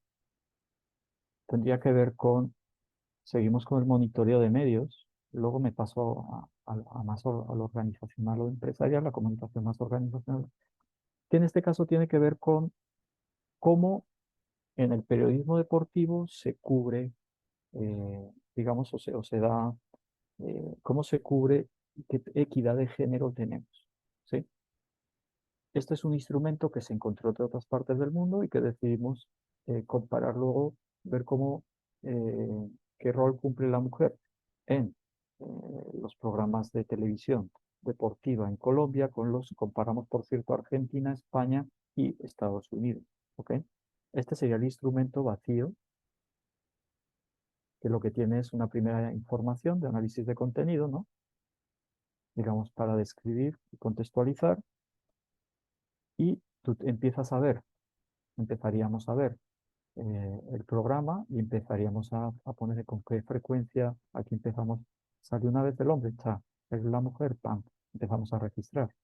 tendría que ver con, seguimos con el monitoreo de medios, luego me paso a más a lo organizacional o empresarial, la comunicación más organizacional, que en este caso tiene que ver con cómo en el periodismo deportivo se cubre, digamos, o se da, cómo se cubre, qué equidad de género tenemos, ¿sí? Este es un instrumento que se encontró de otras partes del mundo y que decidimos comparar luego, ver cómo, qué rol cumple la mujer en los programas de televisión deportiva en Colombia, comparamos, por cierto, Argentina, España y Estados Unidos, ¿ok? Este sería el instrumento vacío, que lo que tiene es una primera información de análisis de contenido, ¿no? Digamos, para describir y contextualizar, y tú empezaríamos a ver el programa y empezaríamos a poner con qué frecuencia. Aquí empezamos, sale una vez el hombre, está, es la mujer, pam, empezamos a registrar.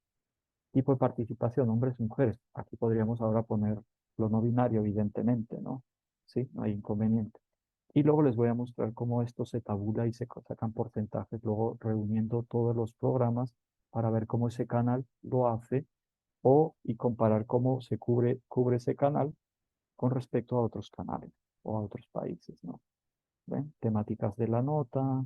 Tipo de participación, hombres y mujeres. Aquí podríamos ahora poner lo no binario, evidentemente, ¿no? Sí, no hay inconveniente. Y luego les voy a mostrar cómo esto se tabula y se sacan porcentajes, luego reuniendo todos los programas para ver cómo ese canal lo hace y comparar cómo se cubre ese canal con respecto a otros canales o a otros países, ¿no? ¿Ven? Temáticas de la nota,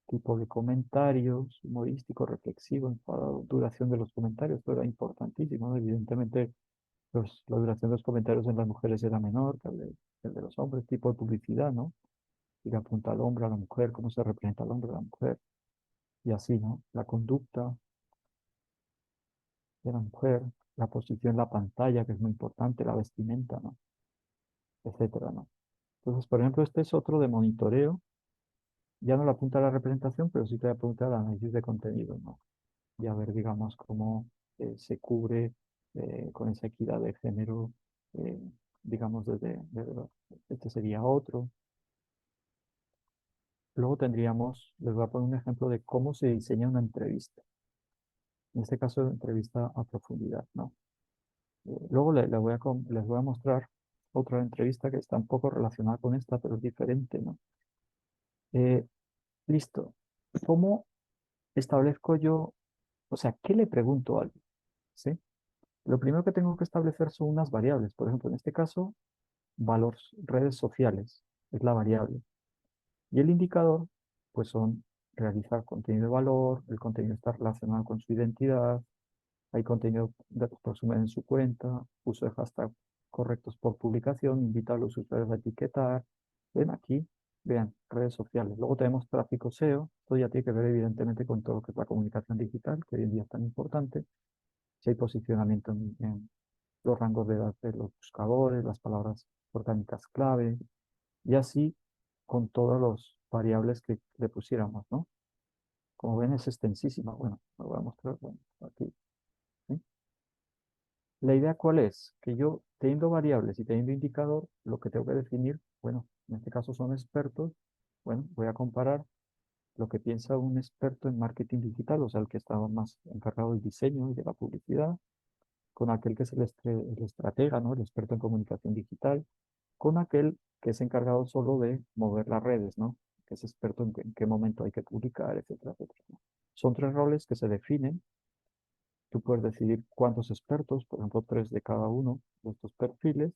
tipo de comentarios, humorístico, reflexivo, enfadado, duración de los comentarios, esto era importantísimo, ¿no? Evidentemente, la duración de los comentarios en las mujeres era menor que el de los hombres, tipo de publicidad, ¿no? Y le apunta al hombre, a la mujer, cómo se representa al hombre, a la mujer, y así, ¿no? La conducta de la mujer, la posición en la pantalla, que es muy importante, la vestimenta, ¿no? Etcétera, ¿no? Entonces, por ejemplo, este es otro de monitoreo. Ya no le apunta a la representación, pero sí te apunta al análisis de contenido, ¿no? Y a ver, digamos, cómo se cubre con esa equidad de género, eh, digamos, este sería otro. Luego les voy a poner un ejemplo de cómo se diseña una entrevista. En este caso, entrevista a profundidad, ¿no? Luego les voy a mostrar otra entrevista que está un poco relacionada con esta, pero es diferente, ¿no? Eh, listo. ¿Cómo establezco yo, o sea, qué le pregunto a alguien? ¿Sí? Lo primero que tengo que establecer son unas variables. Por ejemplo, en este caso, redes sociales es la variable. Y el indicador, pues son realizar contenido de valor, el contenido está relacionado con su identidad, hay contenido de resumen en su cuenta, uso de hashtag correctos por publicación, invita a los usuarios a etiquetar. Ven aquí, vean, redes sociales. Luego tenemos tráfico SEO, esto ya tiene que ver evidentemente con todo lo que es la comunicación digital, que hoy en día es tan importante. Si hay posicionamiento en los rangos de edad de los buscadores, las palabras orgánicas clave, y así con todas las variables que le pusiéramos, ¿no? Como ven, es extensísima. Bueno, lo voy a mostrar, bueno, aquí. ¿Sí? La idea cuál es, que yo teniendo variables y teniendo indicador, lo que tengo que definir, bueno, en este caso son expertos, bueno, voy a comparar lo que piensa un experto en marketing digital, o sea, el que estaba más encargado del diseño y de la publicidad, con aquel que es el estratega, ¿no? El experto en comunicación digital, con aquel que es encargado solo de mover las redes, ¿no? Que es experto en qué momento hay que publicar, etcétera, etcétera, ¿no? Son tres roles que se definen. Tú puedes decidir cuántos expertos, por ejemplo, tres de cada uno de estos perfiles,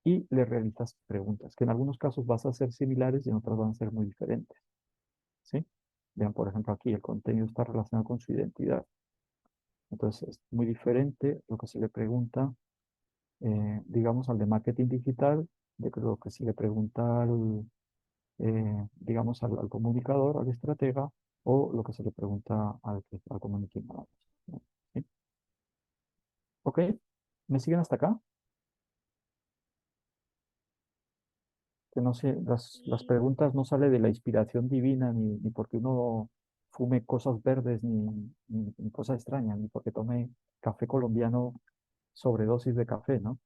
y le realizas preguntas, que en algunos casos vas a ser similares y en otros van a ser muy diferentes, ¿sí? Vean, por ejemplo, aquí el contenido está relacionado con su identidad. Entonces, es muy diferente lo que se le pregunta, digamos, al de marketing digital, de lo que se le pregunta digamos, al comunicador, al estratega, o lo que se le pregunta al community manager, ¿no? ¿Sí? ¿Ok? ¿Me siguen hasta acá? Que no sé, las preguntas no sale de la inspiración divina, ni porque uno fume cosas verdes, ni cosas extrañas, ni porque tome café colombiano sobredosis de café, ¿no?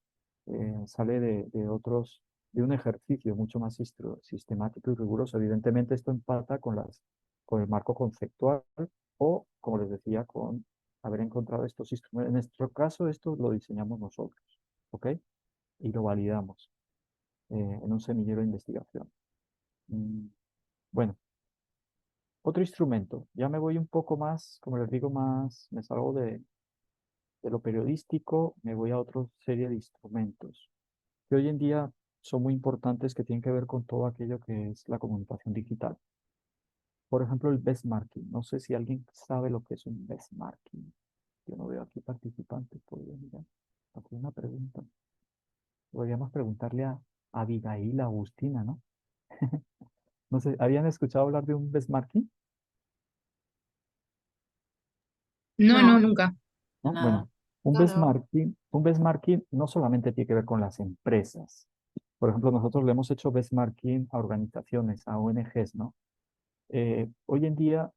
Sale de otros, de un ejercicio mucho más sistemático y riguroso. Evidentemente esto empata con el marco conceptual o, como les decía, con haber encontrado estos instrumentos. En nuestro caso, esto lo diseñamos nosotros, ¿ok? Y lo validamos en un semillero de investigación. Mm, Bueno, otro instrumento. Ya me voy un poco más, como les digo, más, me salgo de lo periodístico, me voy a otra serie de instrumentos que hoy en día son muy importantes, que tienen que ver con todo aquello que es la comunicación digital. Por ejemplo, el benchmarking. No sé si alguien sabe lo que es un benchmarking. Yo no veo aquí participantes. Podría mirar. Hacer una pregunta. Podríamos preguntarle a Abigail Agustina, ¿no? No sé, ¿habían escuchado hablar de un benchmarking? No, no, No, nunca. ¿No? nada. Bueno, No, no. un benchmarking no solamente tiene que ver con las empresas. Por ejemplo, nosotros le hemos hecho benchmarking a organizaciones, a ONGs, ¿no? Hoy en día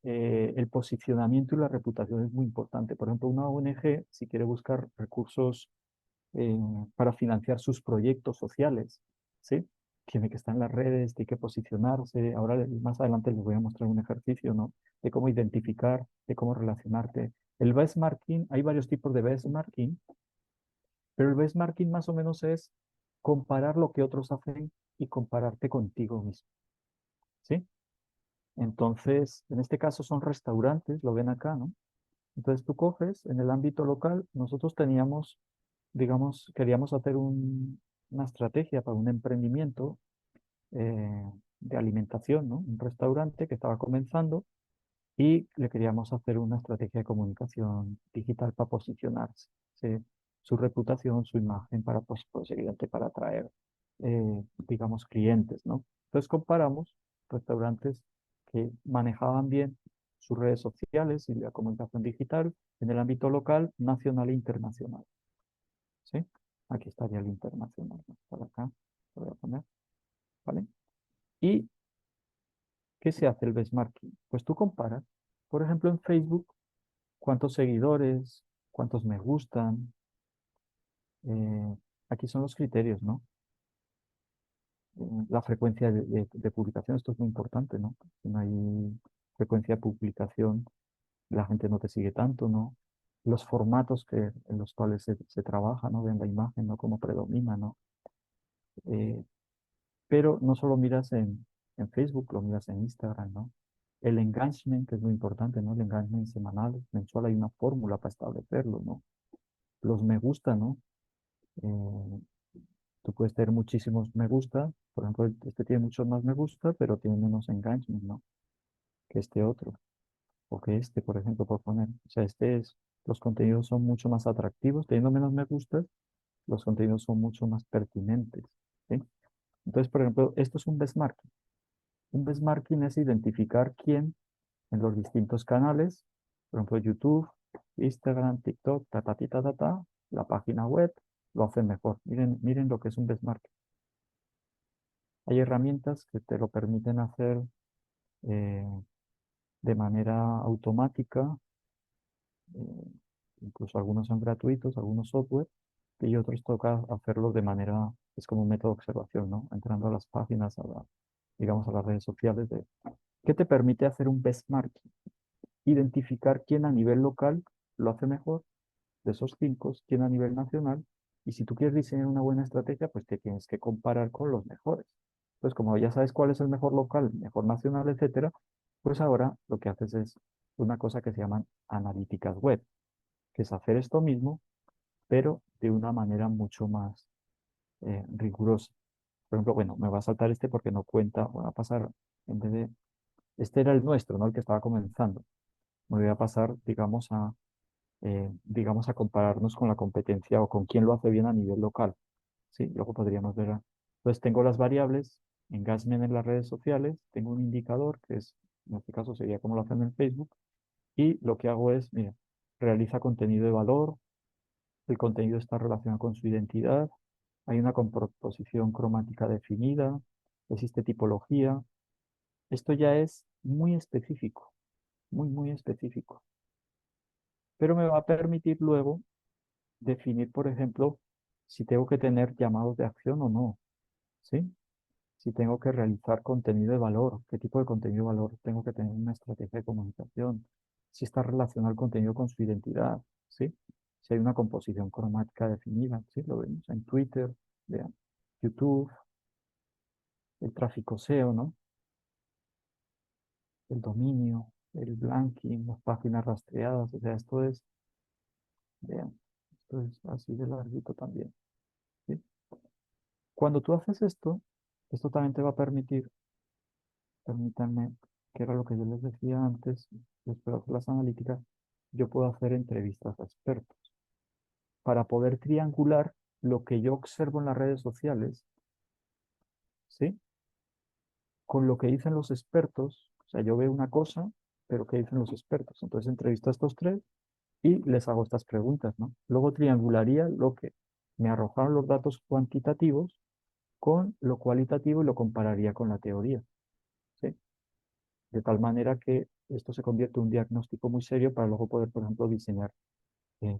el posicionamiento y la reputación es muy importante. Por ejemplo, una ONG, si quiere buscar recursos eh, para financiar sus proyectos sociales, ¿sí? Tiene que estar en las redes, tiene que posicionarse. Ahora, más adelante les voy a mostrar un ejercicio, ¿no? De cómo identificar, de cómo relacionarte. El benchmarking, hay varios tipos de benchmarking, pero el benchmarking más o menos es comparar lo que otros hacen y compararte contigo mismo, ¿sí? Entonces, en este caso son restaurantes, lo ven acá, ¿no? Entonces tú coges en el ámbito local, nosotros teníamos, digamos, queríamos hacer una estrategia para un emprendimiento de alimentación, ¿no? Un restaurante que estaba comenzando y le queríamos hacer una estrategia de comunicación digital para posicionarse, ¿sí? Su reputación, su imagen, para, pues evidente, para atraer, digamos, clientes, ¿no? Entonces comparamos restaurantes que manejaban bien sus redes sociales y la comunicación digital en el ámbito local, nacional e internacional, ¿sí? Aquí estaría el internacional, ¿no? Por acá, lo voy a poner, ¿vale? ¿Y qué se hace el benchmarking? Pues tú comparas, por ejemplo, en Facebook, cuántos seguidores, cuántos me gustan. eh, Aquí son los criterios, ¿no? La frecuencia de publicación, esto es muy importante, ¿no? Si no hay frecuencia de publicación, la gente no te sigue tanto, ¿no? Los formatos en los cuales se trabaja, ¿no? Ven la imagen, ¿no? Cómo predomina, ¿no? Eh, pero no solo miras en Facebook, lo miras en Instagram, ¿no? El engagement, que es muy importante, ¿no? El engagement semanal, mensual, hay una fórmula para establecerlo, ¿no? Los me gusta, ¿no? Eh, Tú puedes tener muchísimos me gusta, por ejemplo, este tiene muchos más me gusta, pero tiene menos engagement, ¿no? Que este otro, o que este, por ejemplo, por poner. O sea, los contenidos son mucho más atractivos, teniendo menos me gusta, los contenidos son mucho más pertinentes, ¿sí? Entonces, por ejemplo, esto es un benchmarking. Un benchmarking es identificar quién en los distintos canales, por ejemplo, YouTube, Instagram, TikTok, la página web, lo hacen mejor. Miren lo que es un benchmarking. Hay herramientas que te lo permiten hacer de manera automática, incluso algunos son gratuitos, algunos software, y otros toca hacerlos de manera, es como un método de observación, ¿no? Entrando a las páginas, digamos, a las redes sociales, ¿qué te permite hacer un benchmarking? Identificar quién a nivel local lo hace mejor de esos 5, quién a nivel nacional, y si tú quieres diseñar una buena estrategia, pues te tienes que comparar con los mejores. Entonces, como ya sabes cuál es el mejor local, mejor nacional, etcétera, pues ahora lo que haces es una cosa que se llaman analíticas web, que es hacer esto mismo, pero de una manera mucho más rigurosa. Por ejemplo, bueno, me va a saltar este porque no cuenta, voy a pasar, en vez de, este era el nuestro, ¿no? El que estaba comenzando. Me voy a pasar, digamos, a compararnos con la competencia o con quién lo hace bien a nivel local. Sí, luego podríamos ver. Entonces tengo las variables, engagement en las redes sociales, tengo un indicador que es, en este caso sería como lo hacen en Facebook, y lo que hago es, mira, realiza contenido de valor, el contenido está relacionado con su identidad, hay una composición cromática definida, existe tipología. Esto ya es muy específico, muy específico. Pero me va a permitir luego definir, por ejemplo, si tengo que tener llamados de acción o no, ¿sí? Si tengo que realizar contenido de valor, qué tipo de contenido de valor tengo que tener una estrategia de comunicación, si está relacionado el contenido con su identidad, ¿sí? Si hay una composición cromática definida, ¿sí? Lo vemos en Twitter, vean, YouTube, el tráfico SEO, ¿no? El dominio, el blanking, las páginas rastreadas, o sea, vean, esto es así de larguito también, ¿sí? Cuando tú haces esto también te va a permitir, permítanme, que era lo que yo les decía antes, después de hacer las analíticas, yo puedo hacer entrevistas a expertos para poder triangular lo que yo observo en las redes sociales, ¿sí? Con lo que dicen los expertos, o sea, yo veo una cosa, pero ¿qué dicen los expertos? Entonces entrevisto a estos tres y les hago estas preguntas, ¿no? Luego triangularía lo que me arrojaron los datos cuantitativos con lo cualitativo y lo compararía con la teoría, ¿sí? De tal manera que esto se convierte en un diagnóstico muy serio para luego poder, por ejemplo, diseñar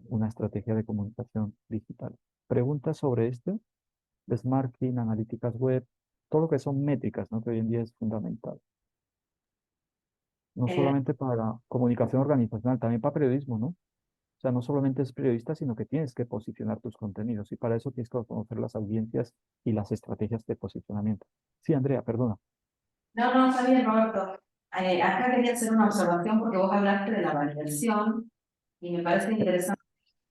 una estrategia de comunicación digital. Preguntas sobre esto, benchmarking, analíticas web, todo lo que son métricas, ¿no? Que hoy en día es fundamental. No Eh, solamente para comunicación organizacional, también para periodismo, ¿no? O sea, no solamente es periodista, sino que tienes que posicionar tus contenidos y para eso tienes que conocer las audiencias y las estrategias de posicionamiento. Sí, Andrea, perdona. no, no, está bien, Roberto. Acá quería hacer una observación porque vos hablaste de la validación y me parece interesante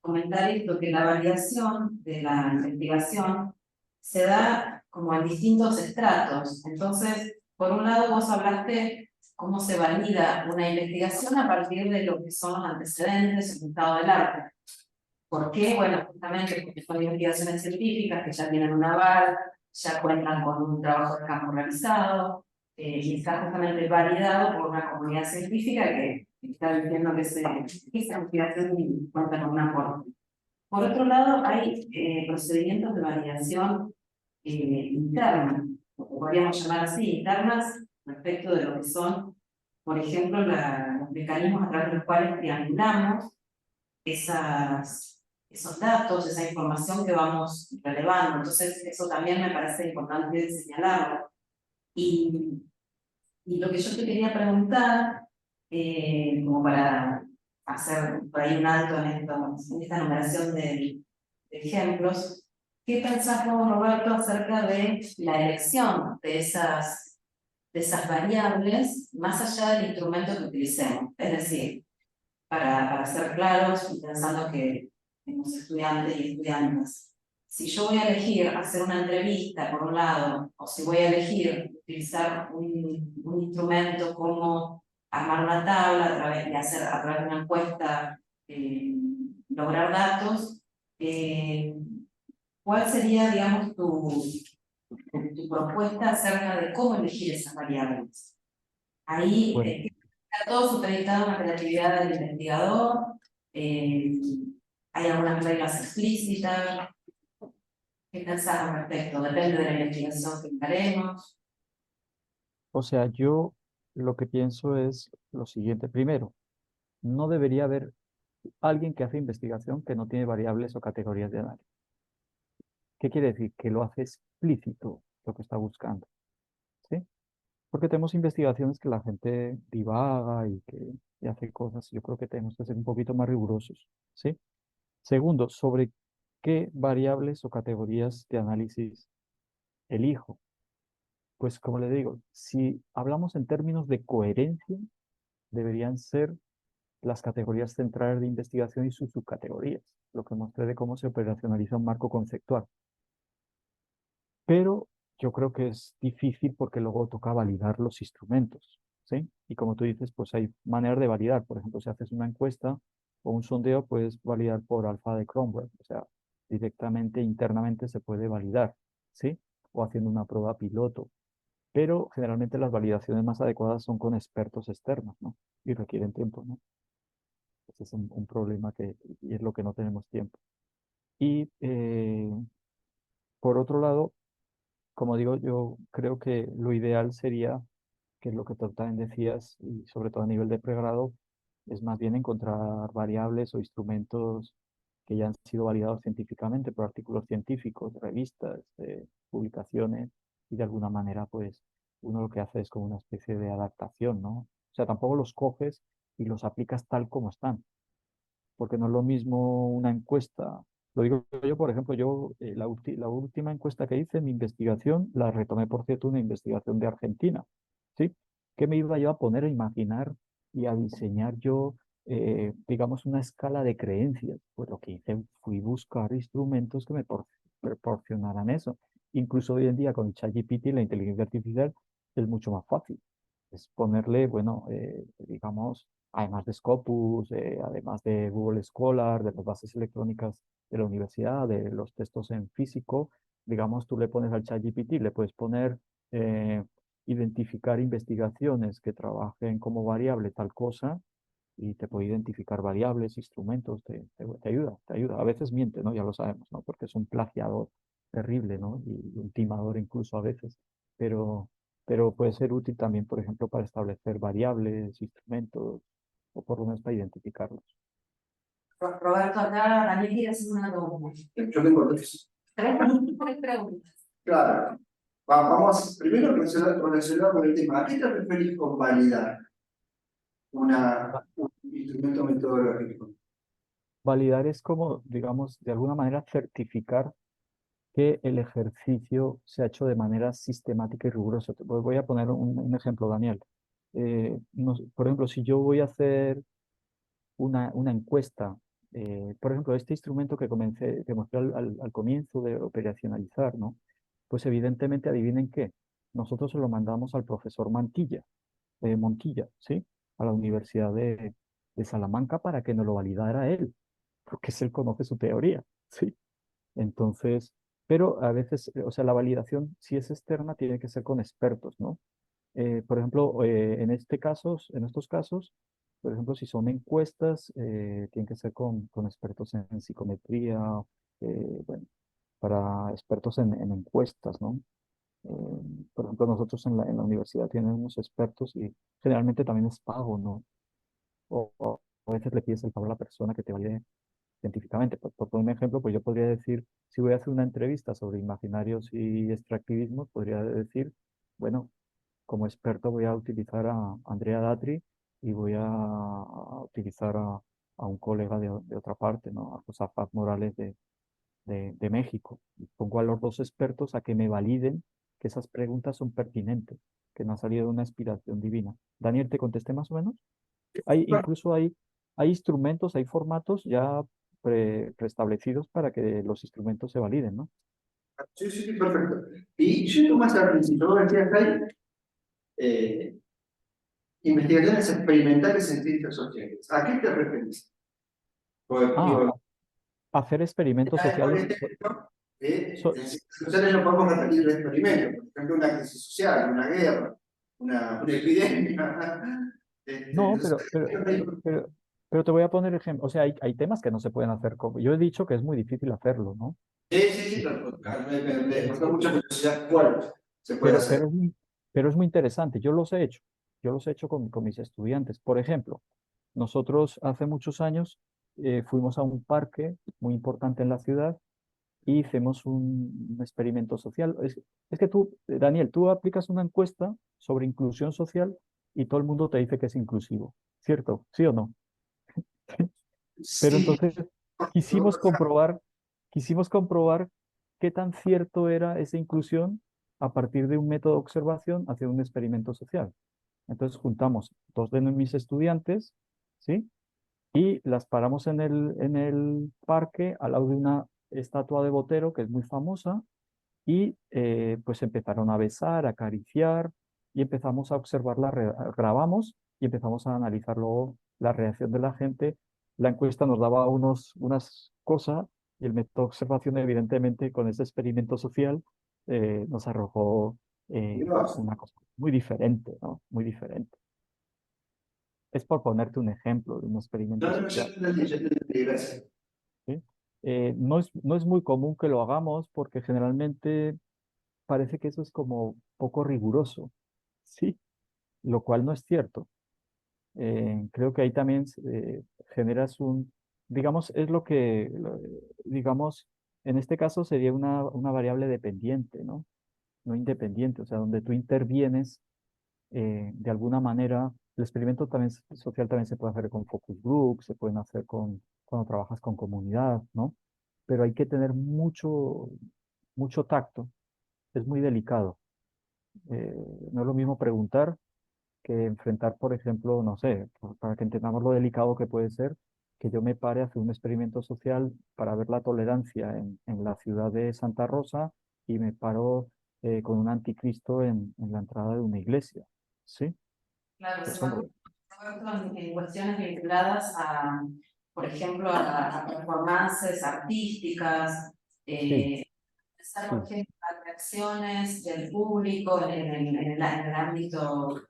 comentar esto, que la validación de la investigación se da como en distintos estratos. Entonces, por un lado, vos hablaste cómo se valida una investigación a partir de lo que son los antecedentes, el estado del arte. ¿Por qué? Bueno, justamente porque son investigaciones científicas que ya tienen un aval, ya cuentan con un trabajo de campo realizado, y está justamente validado por una comunidad científica que está diciendo que esa investigación cuenta con un aporte. Por otro lado, hay procedimientos de validación interna, podríamos llamar así, internas, respecto de lo que son, por ejemplo, los mecanismos a través de los cuales triangulamos esos datos, esa información que vamos relevando. Entonces, eso también me parece importante señalarlo. Y, y lo que yo te quería preguntar, como para hacer por ahí un alto en esta numeración de ejemplos, ¿qué pensás vos, Roberto, acerca de la elección de esas variables más allá del instrumento que utilicemos? Es decir, para ser claros y pensando que tenemos estudiantes y estudiantes. Si yo voy a elegir hacer una entrevista, por un lado, o si voy a elegir utilizar un instrumento como armar una tabla a través, y hacer a través de una encuesta, lograr datos, ¿cuál sería, digamos, tu propuesta acerca de cómo elegir esas variables? Ahí Bueno, está todo supeditado a la creatividad del investigador, eh, hay algunas reglas explícitas. ¿Qué pensás al respecto? Depende de la investigación que haremos. o sea, yo lo que pienso es lo siguiente. Primero, no debería haber alguien que hace investigación que no tiene variables o categorías de análisis. ¿Qué quiere decir? Que lo hace explícito lo que está buscando, ¿sí? Porque tenemos investigaciones que la gente divaga y hace cosas. Yo creo que tenemos que ser un poquito más rigurosos, ¿sí? Segundo, sobre qué variables o categorías de análisis elijo. Pues como le digo, si hablamos en términos de coherencia, deberían ser las categorías centrales de investigación y sus subcategorías, lo que mostré de cómo se operacionaliza un marco conceptual. Pero yo creo que es difícil porque luego toca validar los instrumentos, ¿sí? Y como tú dices, pues hay maneras de validar. Por ejemplo, si haces una encuesta o un sondeo, puedes validar por alfa de Cromwell, o sea, directamente, internamente se puede validar, ¿sí? O haciendo una prueba piloto. Pero generalmente las validaciones más adecuadas son con expertos externos, ¿no? Y requieren tiempo, ¿no? Ese es un problema y es lo que no tenemos tiempo. Y por otro lado, como digo, yo creo que lo ideal sería, que es lo que tú también decías, y sobre todo a nivel de pregrado, es más bien encontrar variables o instrumentos que ya han sido validados científicamente por artículos científicos, revistas, publicaciones, y de alguna manera, pues, uno lo que hace es como una especie de adaptación, ¿no? O sea, tampoco los coges y los aplicas tal como están, porque no es lo mismo una encuesta. Lo digo yo, por ejemplo, yo la última encuesta que hice, mi investigación, la retomé, por cierto, una investigación de Argentina, ¿sí? ¿Qué me iba yo a poner a imaginar y a diseñar yo, digamos, una escala de creencias? Pues lo que hice fui buscar instrumentos que me proporcionaran eso. Incluso hoy en día con ChatGPT, la inteligencia artificial, es mucho más fácil. Es ponerle, bueno, digamos, además de Scopus, además de Google Scholar, de las bases electrónicas de la universidad, de los textos en físico, digamos, tú le pones al ChatGPT, le puedes poner identificar investigaciones que trabajen como variable tal cosa y te puede identificar variables, instrumentos, te ayuda, te ayuda. A veces miente, ¿no? Ya lo sabemos, ¿no? Porque es un plagiador terrible, ¿no? Y un timador incluso a veces, pero, pero puede ser útil también, por ejemplo, para establecer variables, instrumentos, o por lo menos para identificarlos. Roberto, acá Daniel quiere hacer una pregunta. Yo tengo tres. Tres preguntas. Claro. Vamos primero relacionar con el tema. ¿A qué te referís con validar un instrumento metodológico? Validar es como, digamos, de alguna manera certificar que el ejercicio se ha hecho de manera sistemática y rigurosa. Voy a poner un ejemplo, Daniel. Por ejemplo, si yo voy a hacer una encuesta, por ejemplo, este instrumento que mostré al comienzo de operacionalizar, ¿no? Pues evidentemente, adivinen qué, nosotros se lo mandamos al profesor Montilla, ¿sí? A la Universidad de Salamanca para que nos lo validara él, porque él conoce su teoría, ¿sí? Entonces, pero a veces, o sea, la validación, si es externa, tiene que ser con expertos, ¿no? Por ejemplo, en estos casos, por ejemplo, si son encuestas, tienen que ser con expertos en psicometría, bueno, para expertos en encuestas, ¿no? Por ejemplo, nosotros en la universidad tenemos expertos y generalmente también es pago, ¿no? O a veces le pides el favor a la persona que te valide científicamente. Por poner un ejemplo, pues yo podría decir, si voy a hacer una entrevista sobre imaginarios y extractivismo, podría decir, bueno, como experto voy a utilizar a Andrea Datri y voy a utilizar a un colega de otra parte, ¿no? A Josafat Morales de México. Y pongo a los dos expertos a que me validen que esas preguntas son pertinentes, que no ha salido de una inspiración divina. Daniel, ¿te contesté más o menos? Incluso hay instrumentos, hay formatos ya preestablecidos para que los instrumentos se validen, ¿no? Sí, sí, sí, perfecto. Y yendo más al principio, vos decías que hay investigaciones experimentales en ciencias sociales. ¿A qué te referís? Pues, Ah, digo, hacer experimentos por sociales. ejemplo, So- en ciencias sociales no podemos referir de experimentos. Por ejemplo, una crisis social, una guerra, una epidemia. no, Entonces, pero te voy a poner ejemplo. O sea, hay temas que no se pueden hacer. Yo he dicho que es muy difícil hacerlo, ¿no? sí, sí, sí, me despertó mucha curiosidad cuál se puede Pero, hacer. pero es muy interesante. Yo los he hecho. Yo los he hecho con mis estudiantes. Por ejemplo, nosotros hace muchos años fuimos a un parque muy importante en la ciudad y hicimos un experimento social. Es que tú, Daniel, tú aplicas una encuesta sobre inclusión social y todo el mundo te dice que es inclusivo, ¿cierto? ¿Sí o no? Pero Sí, entonces quisimos comprobar, quisimos comprobar qué tan cierto era esa inclusión a partir de un método de observación hacia un experimento social. Entonces juntamos dos de mis estudiantes, ¿sí? Y las paramos en el parque al lado de una estatua de Botero que es muy famosa y pues empezaron a besar, a acariciar y empezamos a observarla, grabamos y empezamos a analizar luego la reacción de la gente. La encuesta nos daba unas cosas y el método de observación evidentemente con ese experimento social nos arrojó Dios. una cosa muy diferente, ¿no? Muy diferente. Es por ponerte un ejemplo de un experimento No, no, social. ya te entendí, gracias. ¿Sí? No es muy común que lo hagamos porque generalmente parece que eso es como poco riguroso, ¿sí? Lo cual no es cierto. Creo que ahí también generas digamos, es digamos, en este caso sería una variable dependiente, ¿no? No independiente, o sea, donde tú intervienes de alguna manera. El experimento también, social también se puede hacer con focus groups, se pueden hacer cuando trabajas con comunidad, ¿no? Pero hay que tener mucho tacto, es muy delicado. Eh, no es lo mismo preguntar que enfrentar, por ejemplo, no sé, para que entendamos lo delicado que puede ser, que yo me pare a hacer un experimento social para ver la tolerancia en la ciudad de Santa Rosa y me paro con un anticristo en la entrada de una iglesia, ¿sí? Claro, Pues se me ocurre hombre, en cuestiones vinculadas a, por ejemplo, a performances artísticas, sí, pensar, por sí, ejemplo, las reacciones del público en el ámbito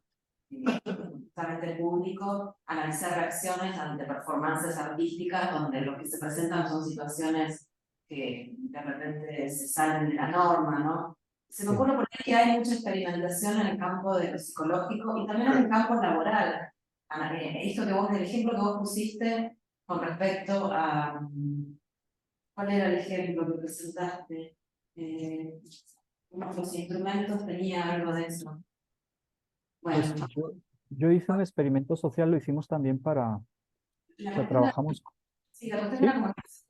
justamente público, analizar reacciones ante performances artísticas donde lo que se presentan son situaciones que de repente se salen de la norma, ¿no? Se me sí. ocurre porque aquí hay mucha experimentación en el campo de lo psicológico y también en el campo laboral. Esto que vos, el ejemplo que vos pusiste con respecto a, ¿cuál era el ejemplo que presentaste? Eh, los instrumentos tenía algo de eso. Pues Bueno, yo hice un experimento social, lo hicimos también o la sea, cuestión de trabajamos, sí, la cuestión de ¿sí?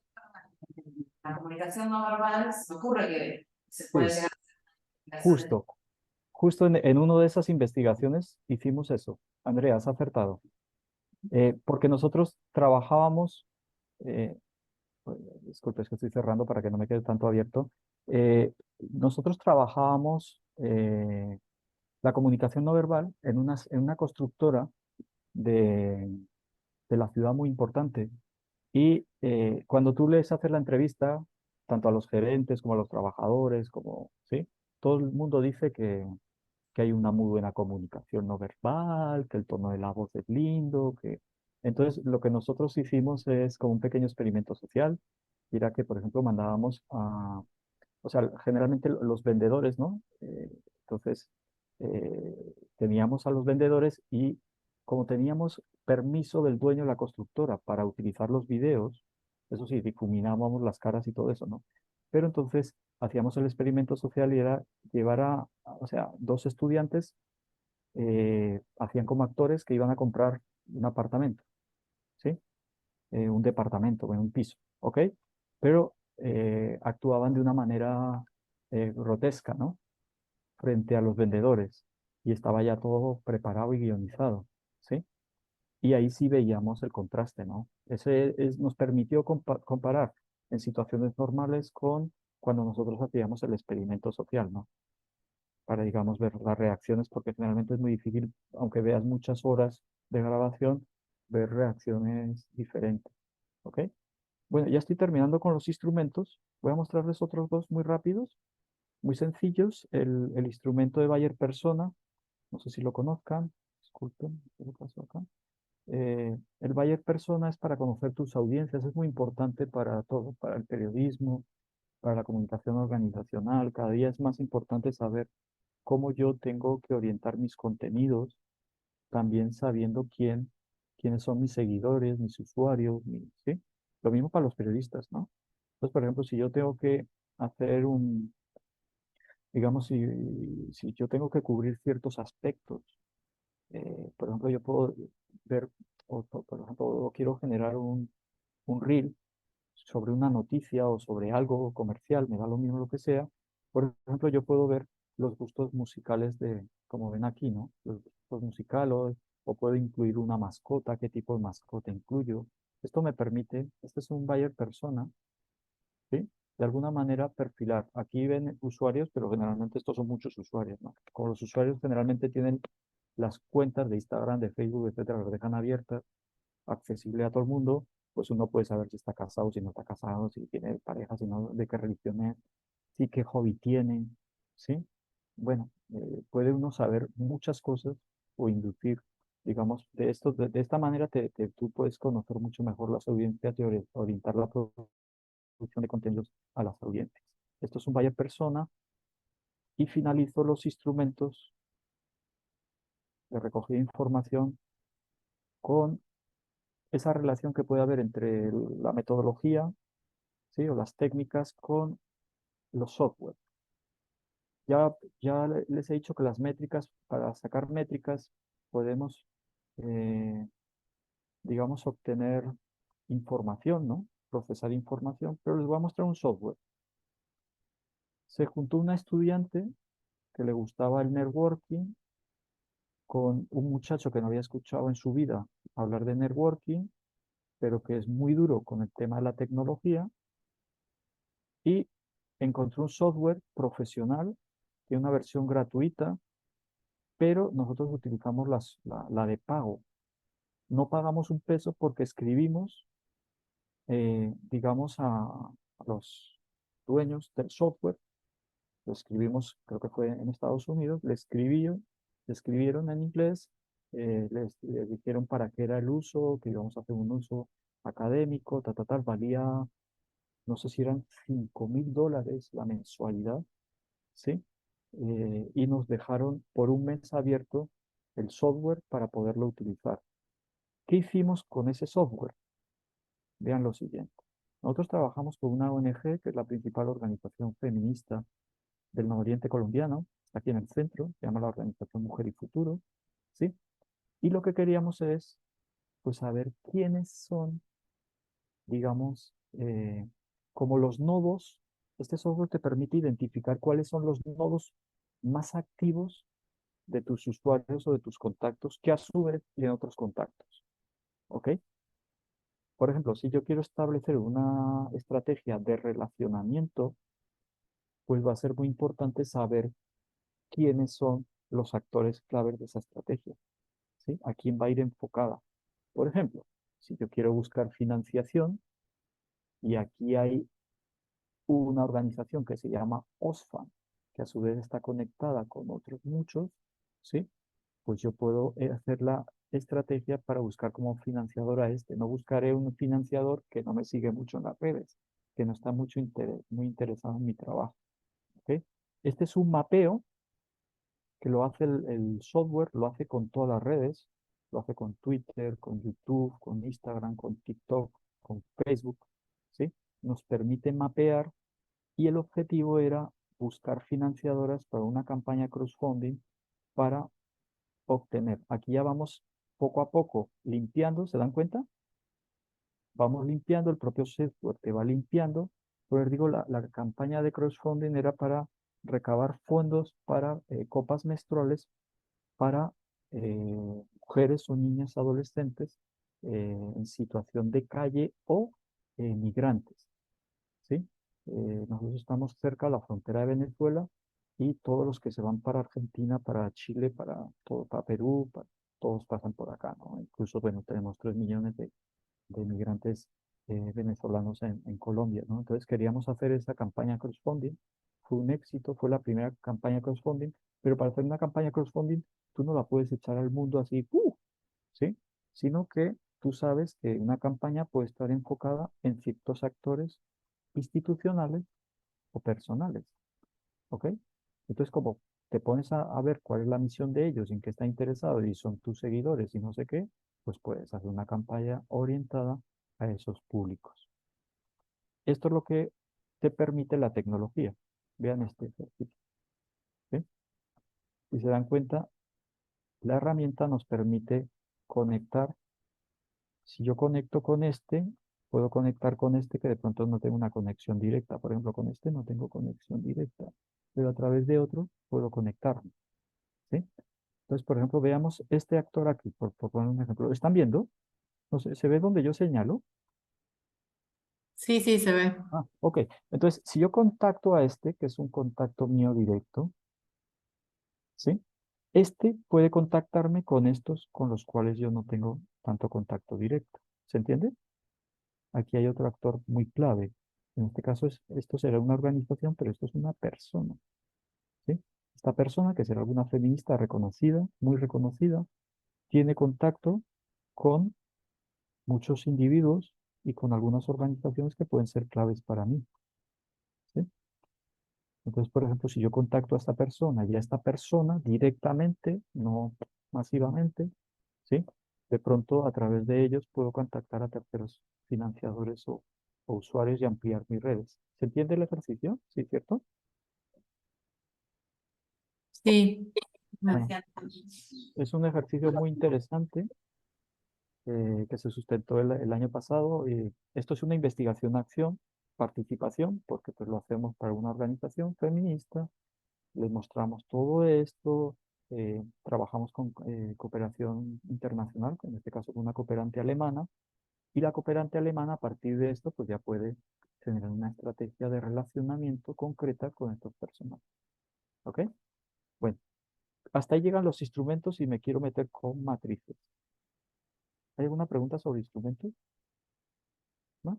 la comunicación no verbal, se me ocurre que se puede Sí, llegar a comunicaciones. justo. Justo en una de esas investigaciones hicimos eso. Andrea, has acertado. Porque nosotros trabajábamos, eh, disculpe, es que estoy cerrando para que no me quede tanto abierto. Nosotros trabajábamos la comunicación no verbal en una constructora de, de la ciudad muy importante. Y cuando tú les haces la entrevista, tanto a los gerentes como a los trabajadores, como, ¿sí? Todo el mundo dice que hay una muy buena comunicación no verbal, que el tono de la voz es lindo, que... Entonces, lo que nosotros hicimos es como un pequeño experimento social, y era que, por ejemplo, mandábamos o sea, generalmente los vendedores, ¿no? Entonces, teníamos a los vendedores y como teníamos permiso del dueño de la constructora para utilizar los videos, eso sí, difuminábamos las caras y todo eso, ¿no? Pero entonces hacíamos el experimento social y era llevar o sea, dos estudiantes hacían como actores que iban a comprar un apartamento, ¿sí? Un departamento, bueno, un piso, ¿ok? Pero actuaban de una manera grotesca, ¿no? Frente a los vendedores y estaba ya todo preparado y guionizado, ¿sí? Y ahí sí veíamos el contraste, ¿no? Nos permitió comparar en situaciones normales con cuando nosotros hacíamos el experimento social, ¿no? Para, digamos, ver las reacciones, porque generalmente es muy difícil, aunque veas muchas horas de grabación, ver reacciones diferentes, ¿ok? Bueno, ya estoy terminando con los instrumentos. Voy a mostrarles otros dos muy rápidos, muy sencillos. El instrumento de Bayer Persona, no sé si lo conozcan, disculpen, ¿qué le pasó acá? El Bayer Persona es para conocer tus audiencias, es muy importante para todo, para el periodismo, para la comunicación organizacional. Cada día es más importante saber cómo yo tengo que orientar mis contenidos, también sabiendo quiénes son mis seguidores, mis usuarios, ¿sí? Lo mismo para los periodistas, ¿no? Entonces, por ejemplo, si yo tengo que hacer digamos, si yo tengo que cubrir ciertos aspectos, por ejemplo, yo puedo ver, por ejemplo, quiero generar un reel sobre una noticia o sobre algo comercial, me da lo mismo lo que sea. Por ejemplo, yo puedo ver los gustos musicales como ven aquí, ¿no? Los gustos musicales, o puedo incluir una mascota, qué tipo de mascota incluyo. Esto me permite, este es un buyer persona, ¿sí? De alguna manera perfilar. Aquí ven usuarios, pero generalmente estos son muchos usuarios, ¿no? Como los usuarios generalmente tienen las cuentas de Instagram, de Facebook, etcétera, las dejan abiertas, accesible a todo el mundo, pues uno puede saber si está casado, si no está casado, si tiene pareja, si no, de qué religión es, si qué hobby tiene, ¿sí? Bueno, puede uno saber muchas cosas o inducir, digamos, de esta manera tú puedes conocer mucho mejor las audiencias y orientar la producción de contenidos a las audiencias. Esto es un buyer persona y finalizo los instrumentos de recogida de información con esa relación que puede haber entre la metodología, ¿sí? O las técnicas con los software. Ya les he dicho que las métricas, para sacar métricas, podemos, eh, digamos, obtener información, ¿no? Procesar información, pero les voy a mostrar un software. Se juntó una estudiante que le gustaba el networking con un muchacho que no había escuchado en su vida hablar de networking, pero que es muy duro con el tema de la tecnología, y encontró un software profesional, tiene una versión gratuita, pero nosotros utilizamos la de pago. No pagamos un peso porque escribimos, digamos, a los dueños del software, lo escribimos, creo que fue en Estados Unidos, le escribieron en inglés, les dijeron para qué era el uso, que íbamos a hacer un uso académico, valía, no sé si eran $5.000 la mensualidad, ¿sí? Y nos dejaron por un mes abierto el software para poderlo utilizar. ¿Qué hicimos con ese software? Vean lo siguiente. Nosotros trabajamos con una ONG, que es la principal organización feminista del nororiente colombiano, está aquí en el centro, se llama la Organización Mujer y Futuro, ¿sí? Y lo que queríamos es, pues, saber quiénes son, digamos, como los nodos. Este software te permite identificar cuáles son los nodos más activos de tus usuarios o de tus contactos que a su vez tienen otros contactos. ¿Ok? Por ejemplo, si yo quiero establecer una estrategia de relacionamiento, pues va a ser muy importante saber quiénes son los actores claves de esa estrategia, ¿sí? A quién va a ir enfocada. Por ejemplo, si yo quiero buscar financiación y aquí hay una organización que se llama Osfam, que a su vez está conectada con otros muchos, ¿sí? Pues yo puedo hacer la estrategia para buscar como financiador a este. No buscaré un financiador que no me sigue mucho en las redes, que no está muy interesado en mi trabajo. ¿Ok? Este es un mapeo que lo hace el software, lo hace con todas las redes, lo hace con Twitter, con YouTube, con Instagram, con TikTok, con Facebook, ¿sí? Nos permite mapear y el objetivo era buscar financiadoras para una campaña crowdfunding para obtener. Aquí ya vamos poco a poco limpiando, ¿se dan cuenta? Vamos limpiando, el propio software te va limpiando. Pues digo, la campaña de crowdfunding era para recabar fondos para copas menstruales para mujeres o niñas adolescentes en situación de calle o migrantes, ¿sí? Nosotros estamos cerca de la frontera de Venezuela y todos los que se van para Argentina, para Chile, para Perú, todos pasan por acá, ¿no? Incluso, bueno, tenemos 3 millones de migrantes venezolanos en Colombia, ¿no? Entonces queríamos hacer esa campaña crowdfunding. Fue un éxito, fue la primera campaña crowdfunding, pero para hacer una campaña crowdfunding tú no la puedes echar al mundo así, ¿sí? Sino que tú sabes que una campaña puede estar enfocada en ciertos actores institucionales o personales, ¿ok? Entonces, como te pones a ver cuál es la misión de ellos, en qué está interesado y son tus seguidores y no sé qué, pues puedes hacer una campaña orientada a esos públicos. esto es lo que te permite la tecnología. Vean este ejercicio. ¿Sí? Si se dan cuenta, la herramienta nos permite conectar. Si yo conecto con este, puedo conectar con este que de pronto no tengo una conexión directa. Por ejemplo, con este no tengo conexión directa, pero a través de otro puedo conectarme. ¿Sí? Entonces, por ejemplo, veamos este actor aquí, por poner un ejemplo. ¿Están viendo? No sé, ¿se ve donde yo señalo? Sí, sí, se ve. Ah, ok. Entonces, si yo contacto a este, que es un contacto mío directo, ¿sí? Este puede contactarme con estos con los cuales yo no tengo tanto contacto directo. ¿Se entiende? Aquí hay otro actor muy clave. En este caso, esto será una organización, pero esto es una persona, ¿sí? Esta persona, que será alguna feminista reconocida, muy reconocida, tiene contacto con muchos individuos y con algunas organizaciones que pueden ser claves para mí, ¿sí? Entonces, por ejemplo, si yo contacto a esta persona y a esta persona directamente, no masivamente, ¿sí? De pronto, a través de ellos, puedo contactar a terceros financiadores o usuarios y ampliar mis redes. ¿Se entiende el ejercicio? ¿Sí, cierto? Sí. Bueno, es un ejercicio muy interesante que se sustentó el año pasado. Esto es una investigación-acción, participación, porque pues lo hacemos para una organización feminista. Les mostramos todo esto, trabajamos con cooperación internacional, en este caso con una cooperante alemana, y la cooperante alemana a partir de esto pues ya puede tener una estrategia de relacionamiento concreta con estos personajes. ¿Ok? Bueno, hasta ahí llegan los instrumentos y me quiero meter con matrices. ¿Hay alguna pregunta sobre instrumentos? ¿No?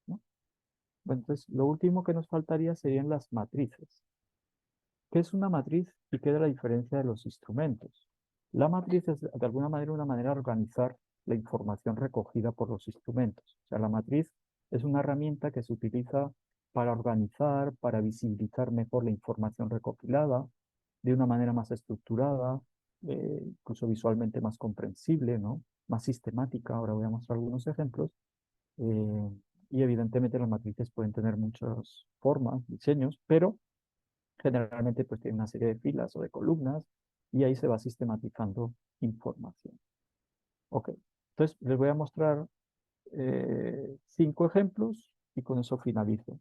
¿No? Bueno, entonces lo último que nos faltaría serían las matrices. ¿Qué es una matriz y qué es la diferencia de los instrumentos? La matriz es de alguna manera una manera de organizar la información recogida por los instrumentos. O sea, la matriz es una herramienta que se utiliza para organizar, para visibilizar mejor la información recopilada de una manera más estructurada, incluso visualmente más comprensible, ¿no? Más sistemática. Ahora voy a mostrar algunos ejemplos. eh, y evidentemente las matrices pueden tener muchas formas, diseños, pero generalmente pues tiene una serie de filas o de columnas y ahí se va sistematizando información. Ok, entonces les voy a mostrar 5 ejemplos y con eso finalizo.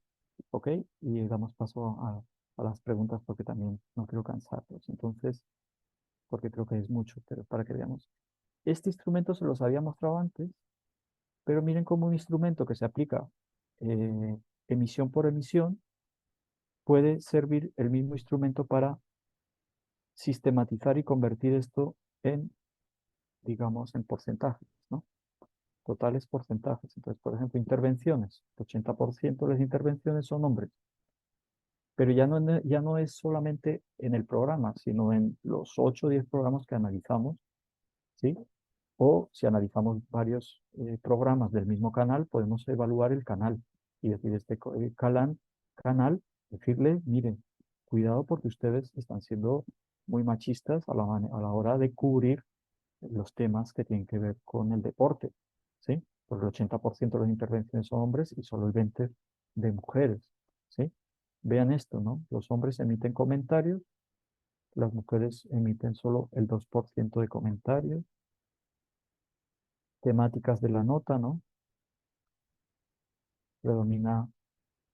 Ok, y damos paso a las preguntas porque también no quiero cansarlos. Entonces, porque creo que es mucho, pero para que veamos. Este instrumento se los había mostrado antes, pero miren cómo un instrumento que se aplica emisión por emisión puede servir el mismo instrumento para sistematizar y convertir esto en, digamos, en porcentajes, ¿no? Totales porcentajes. Entonces, por ejemplo, intervenciones. El 80% de las intervenciones son hombres. Pero ya no es solamente en el programa, sino en los 8 o 10 programas que analizamos, ¿sí? O si analizamos varios programas del mismo canal, podemos evaluar el canal y decir, canal, decirle, miren, cuidado porque ustedes están siendo muy machistas a la hora de cubrir los temas que tienen que ver con el deporte, ¿sí? Porque el 80% de las intervenciones son hombres y solo el 20% de mujeres, ¿sí? Vean esto, ¿no? Los hombres emiten comentarios, las mujeres emiten solo el 2% de comentarios. Temáticas de la nota, ¿no? Predomina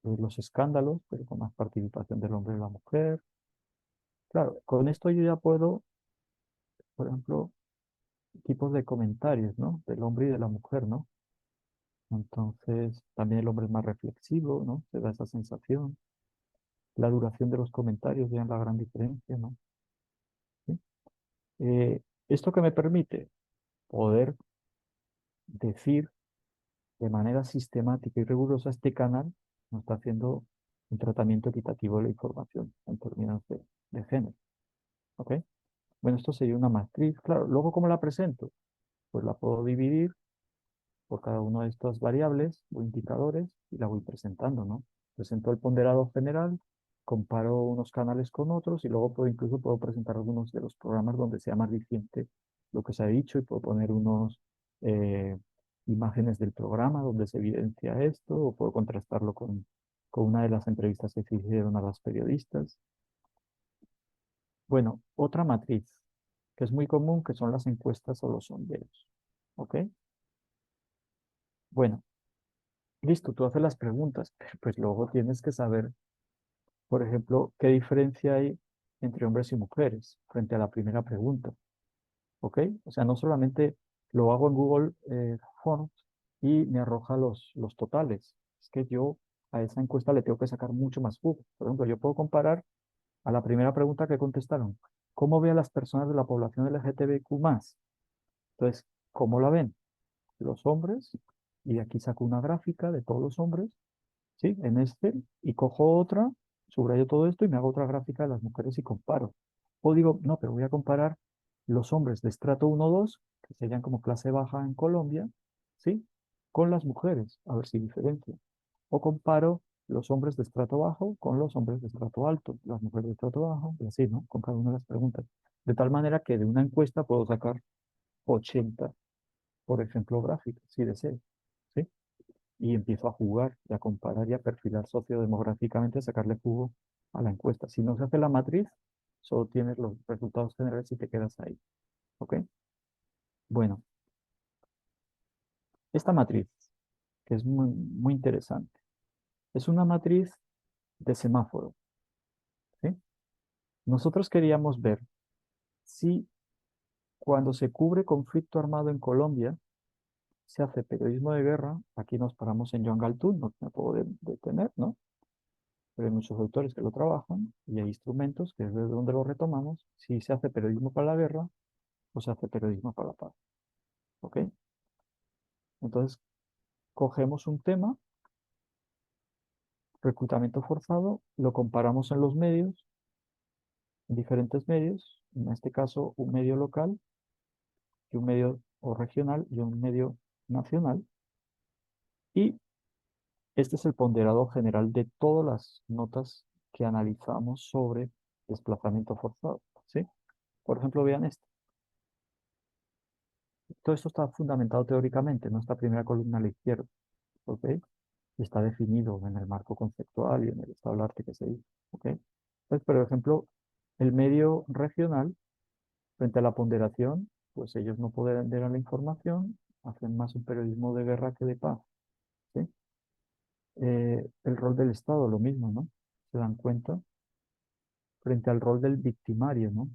los escándalos, pero con más participación del hombre y la mujer. Claro, con esto yo ya puedo, por ejemplo, tipos de comentarios, ¿no? Del hombre y de la mujer, ¿no? Entonces, también el hombre es más reflexivo, ¿no? Se da esa sensación. La duración de los comentarios, vean la gran diferencia, ¿no? ¿Sí? Esto que me permite poder decir de manera sistemática y rigurosa este canal nos está haciendo un tratamiento equitativo de la información en términos de género. ¿Ok? Bueno, esto sería una matriz. Claro, luego, ¿cómo la presento? Pues la puedo dividir por cada una de estas variables o indicadores y la voy presentando, ¿no? Presento el ponderado general, comparo unos canales con otros y luego incluso puedo presentar algunos de los programas donde sea más reciente lo que se ha dicho y puedo poner unos imágenes del programa donde se evidencia esto, o puedo contrastarlo con una de las entrevistas que se hicieron a las periodistas. Bueno, otra matriz que es muy común, que son las encuestas o los sondeos. ¿Ok? Bueno, listo, tú haces las preguntas, pero pues luego tienes que saber, por ejemplo, qué diferencia hay entre hombres y mujeres frente a la primera pregunta. ¿Ok? O sea, no solamente lo hago en Google Forms y me arroja los totales. Es que yo a esa encuesta le tengo que sacar mucho más jugo. Por ejemplo, yo puedo comparar a la primera pregunta que contestaron. ¿Cómo ve a las personas de la población LGTBQ+? Entonces, ¿cómo la ven? Los hombres, y de aquí saco una gráfica de todos los hombres, ¿sí? En Excel, y cojo otra, subrayo todo esto y me hago otra gráfica de las mujeres y comparo. O digo, no, pero voy a comparar los hombres de estrato 1 o 2, que serían como clase baja en Colombia, ¿sí? Con las mujeres, a ver si diferencia. O comparo los hombres de estrato bajo con los hombres de estrato alto, las mujeres de estrato bajo, y así, ¿no? Con cada una de las preguntas. De tal manera que de una encuesta puedo sacar 80, por ejemplo, gráficas, si deseo, ¿sí? Y empiezo a jugar y a comparar y a perfilar sociodemográficamente, a sacarle jugo a la encuesta. Si no se hace la matriz, solo tienes los resultados generales y te quedas ahí. ¿Ok? Bueno, esta matriz, que es muy interesante, es una matriz de semáforo. ¿Sí? Nosotros queríamos ver si cuando se cubre conflicto armado en Colombia, se hace periodismo de guerra. Aquí nos paramos en Joan Galtún, no me puedo detener, ¿no? Pero hay muchos autores que lo trabajan y hay instrumentos que es de donde lo retomamos, si se hace periodismo para la guerra o se hace periodismo para la paz. ¿Ok? Entonces, cogemos un tema, reclutamiento forzado, lo comparamos en los medios, en diferentes medios, en este caso un medio local y un medio o regional y un medio nacional, y este es el ponderado general de todas las notas que analizamos sobre desplazamiento forzado. ¿Sí? Por ejemplo, vean esto. Todo esto está fundamentado teóricamente en esta primera columna a la izquierda, ¿ok? Y está definido en el marco conceptual y en el estado del arte que se hizo, ¿ok? Entonces, por ejemplo, el medio regional, frente a la ponderación, pues ellos no ponderan la información, hacen más un periodismo de guerra que de paz, ¿sí? El rol del Estado, lo mismo, ¿no? Se dan cuenta, frente al rol del victimario, ¿no?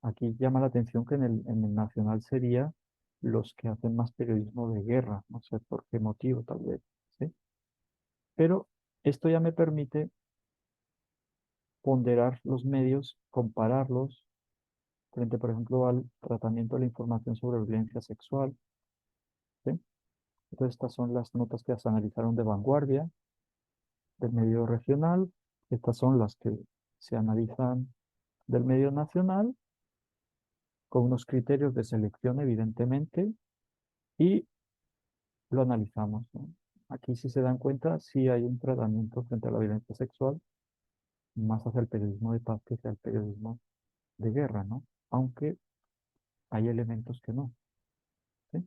Aquí llama la atención que en el nacional sería los que hacen más periodismo de guerra, no sé por qué motivo tal vez, ¿sí? Pero esto ya me permite ponderar los medios, compararlos frente, por ejemplo, al tratamiento de la información sobre violencia sexual, ¿sí? Entonces estas son las notas que se analizaron de vanguardia, del medio regional, estas son las que se analizan del medio nacional, con unos criterios de selección, evidentemente, y lo analizamos, ¿no? Aquí, si se dan cuenta, sí hay un tratamiento frente a la violencia sexual, más hacia el periodismo de paz que hacia el periodismo de guerra, ¿no? Aunque hay elementos que no, ¿sí?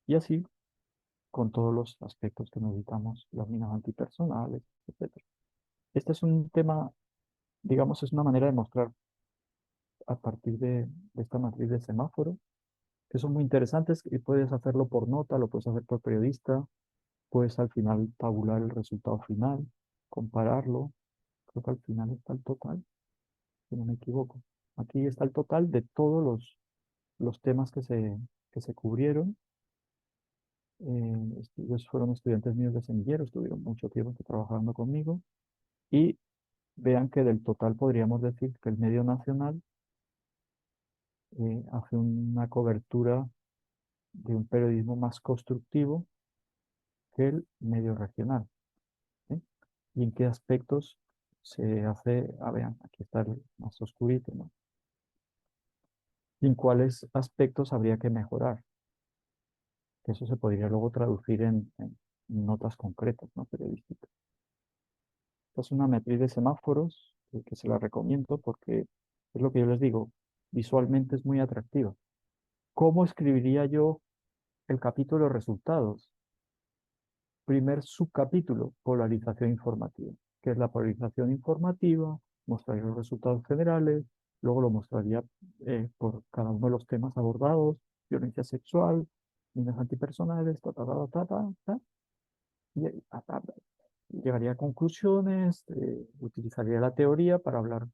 Y así con todos los aspectos que necesitamos, las minas antipersonales, etcétera. Este es un tema, digamos, es una manera de mostrar a partir de esta matriz de semáforo, que son muy interesantes y puedes hacerlo por nota, lo puedes hacer por periodista, puedes al final tabular el resultado final, compararlo. Creo que al final está el total, si no me equivoco. Aquí está el total de todos los temas que se cubrieron. Ellos fueron estudiantes míos de semillero, estuvieron mucho tiempo trabajando conmigo. Y vean que del total podríamos decir que el medio nacional hace una cobertura de un periodismo más constructivo que el medio regional, ¿sí? ¿Y en qué aspectos se hace? Vean, aquí está el más oscurito, ¿no? ¿Y en cuáles aspectos habría que mejorar? Que eso se podría luego traducir en notas concretas, ¿no? Periodísticas. Esta es una matriz de semáforos que se la recomiendo porque es lo que yo les digo, visualmente es muy atractiva. ¿Cómo escribiría yo el capítulo de resultados. Primer subcapítulo, polarización informativa. ¿Qué es la polarización informativa? Mostraría los resultados generales, luego lo mostraría por cada uno de los temas abordados, violencia sexual, líneas antipersonales, y, llegaría a conclusiones, utilizaría la teoría para hablar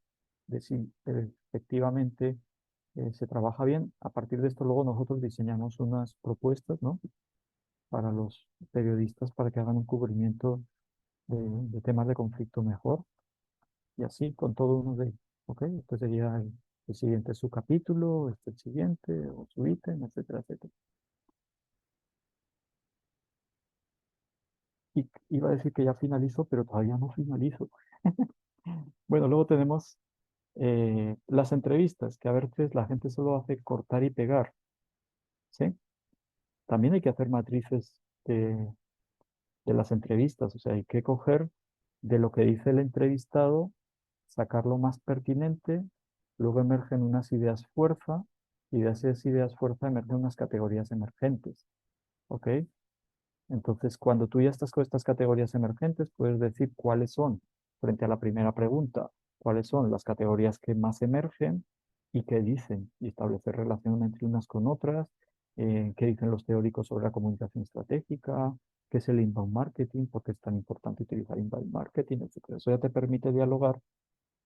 de si efectivamente se trabaja bien. A partir de esto, luego nosotros diseñamos unas propuestas, ¿no? Para los periodistas para que hagan un cubrimiento de temas de conflicto mejor y así con todo uno de ellos. ¿Ok? Este sería el siguiente subcapítulo, este el siguiente, o su ítem, etcétera, etcétera. Y iba a decir que ya finalizo, pero todavía no finalizo. Bueno, luego tenemos las entrevistas, que a veces la gente solo hace cortar y pegar, ¿sí? También hay que hacer matrices de las entrevistas, o sea, hay que coger de lo que dice el entrevistado, sacar lo más pertinente, luego emergen unas ideas fuerza, y de esas ideas fuerza emergen unas categorías emergentes, ¿ok? Entonces, cuando tú ya estás con estas categorías emergentes, puedes decir cuáles son, frente a la primera pregunta, cuáles son las categorías que más emergen y qué dicen, y establecer relación entre unas con otras, qué dicen los teóricos sobre la comunicación estratégica, qué es el inbound marketing, por qué es tan importante utilizar inbound marketing, etc. Eso ya te permite dialogar,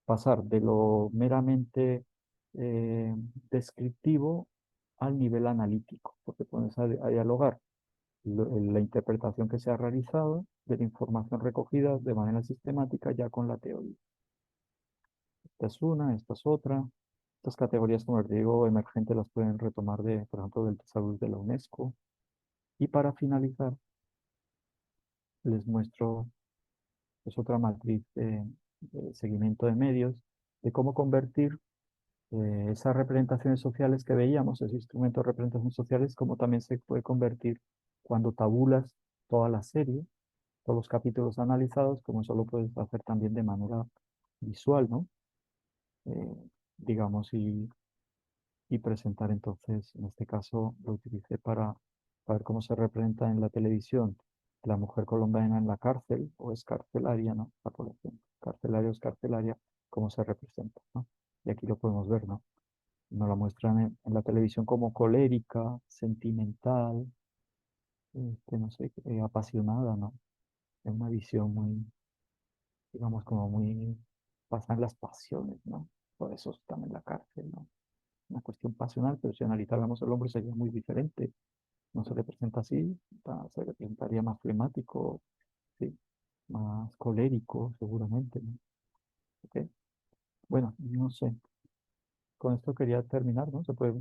pasar de lo meramente descriptivo al nivel analítico, porque pones a dialogar la interpretación que se ha realizado de la información recogida de manera sistemática ya con la teoría. Esta es una, esta es otra. Estas categorías, como les digo, emergentes las pueden retomar de, por ejemplo, del desarrollo de la UNESCO. Y para finalizar, les muestro pues, otra matriz de seguimiento de medios, de cómo convertir esas representaciones sociales que veíamos, ese instrumento de representaciones sociales, como también se puede convertir cuando tabulas toda la serie, todos los capítulos analizados, como eso lo puedes hacer también de manera visual, ¿no? Digamos, y presentar entonces, en este caso lo utilicé para ver cómo se representa en la televisión la mujer colombiana en la cárcel o escarcelaria, ¿no? La población carcelaria o escarcelaria, cómo se representa, ¿no? Y aquí lo podemos ver, ¿no? Nos la muestran en la televisión como colérica, sentimental, que no sé, apasionada, ¿no? Es una visión muy, digamos, como muy, pasan las pasiones, ¿no? Por eso están en la cárcel, ¿no? Una cuestión pasional, pero si analizáramos el hombre sería muy diferente. No se le presenta así, se le presentaría más flemático, sí, más colérico, seguramente, ¿no? ¿Ok? Bueno, no sé. Con esto quería terminar, ¿no? Se puede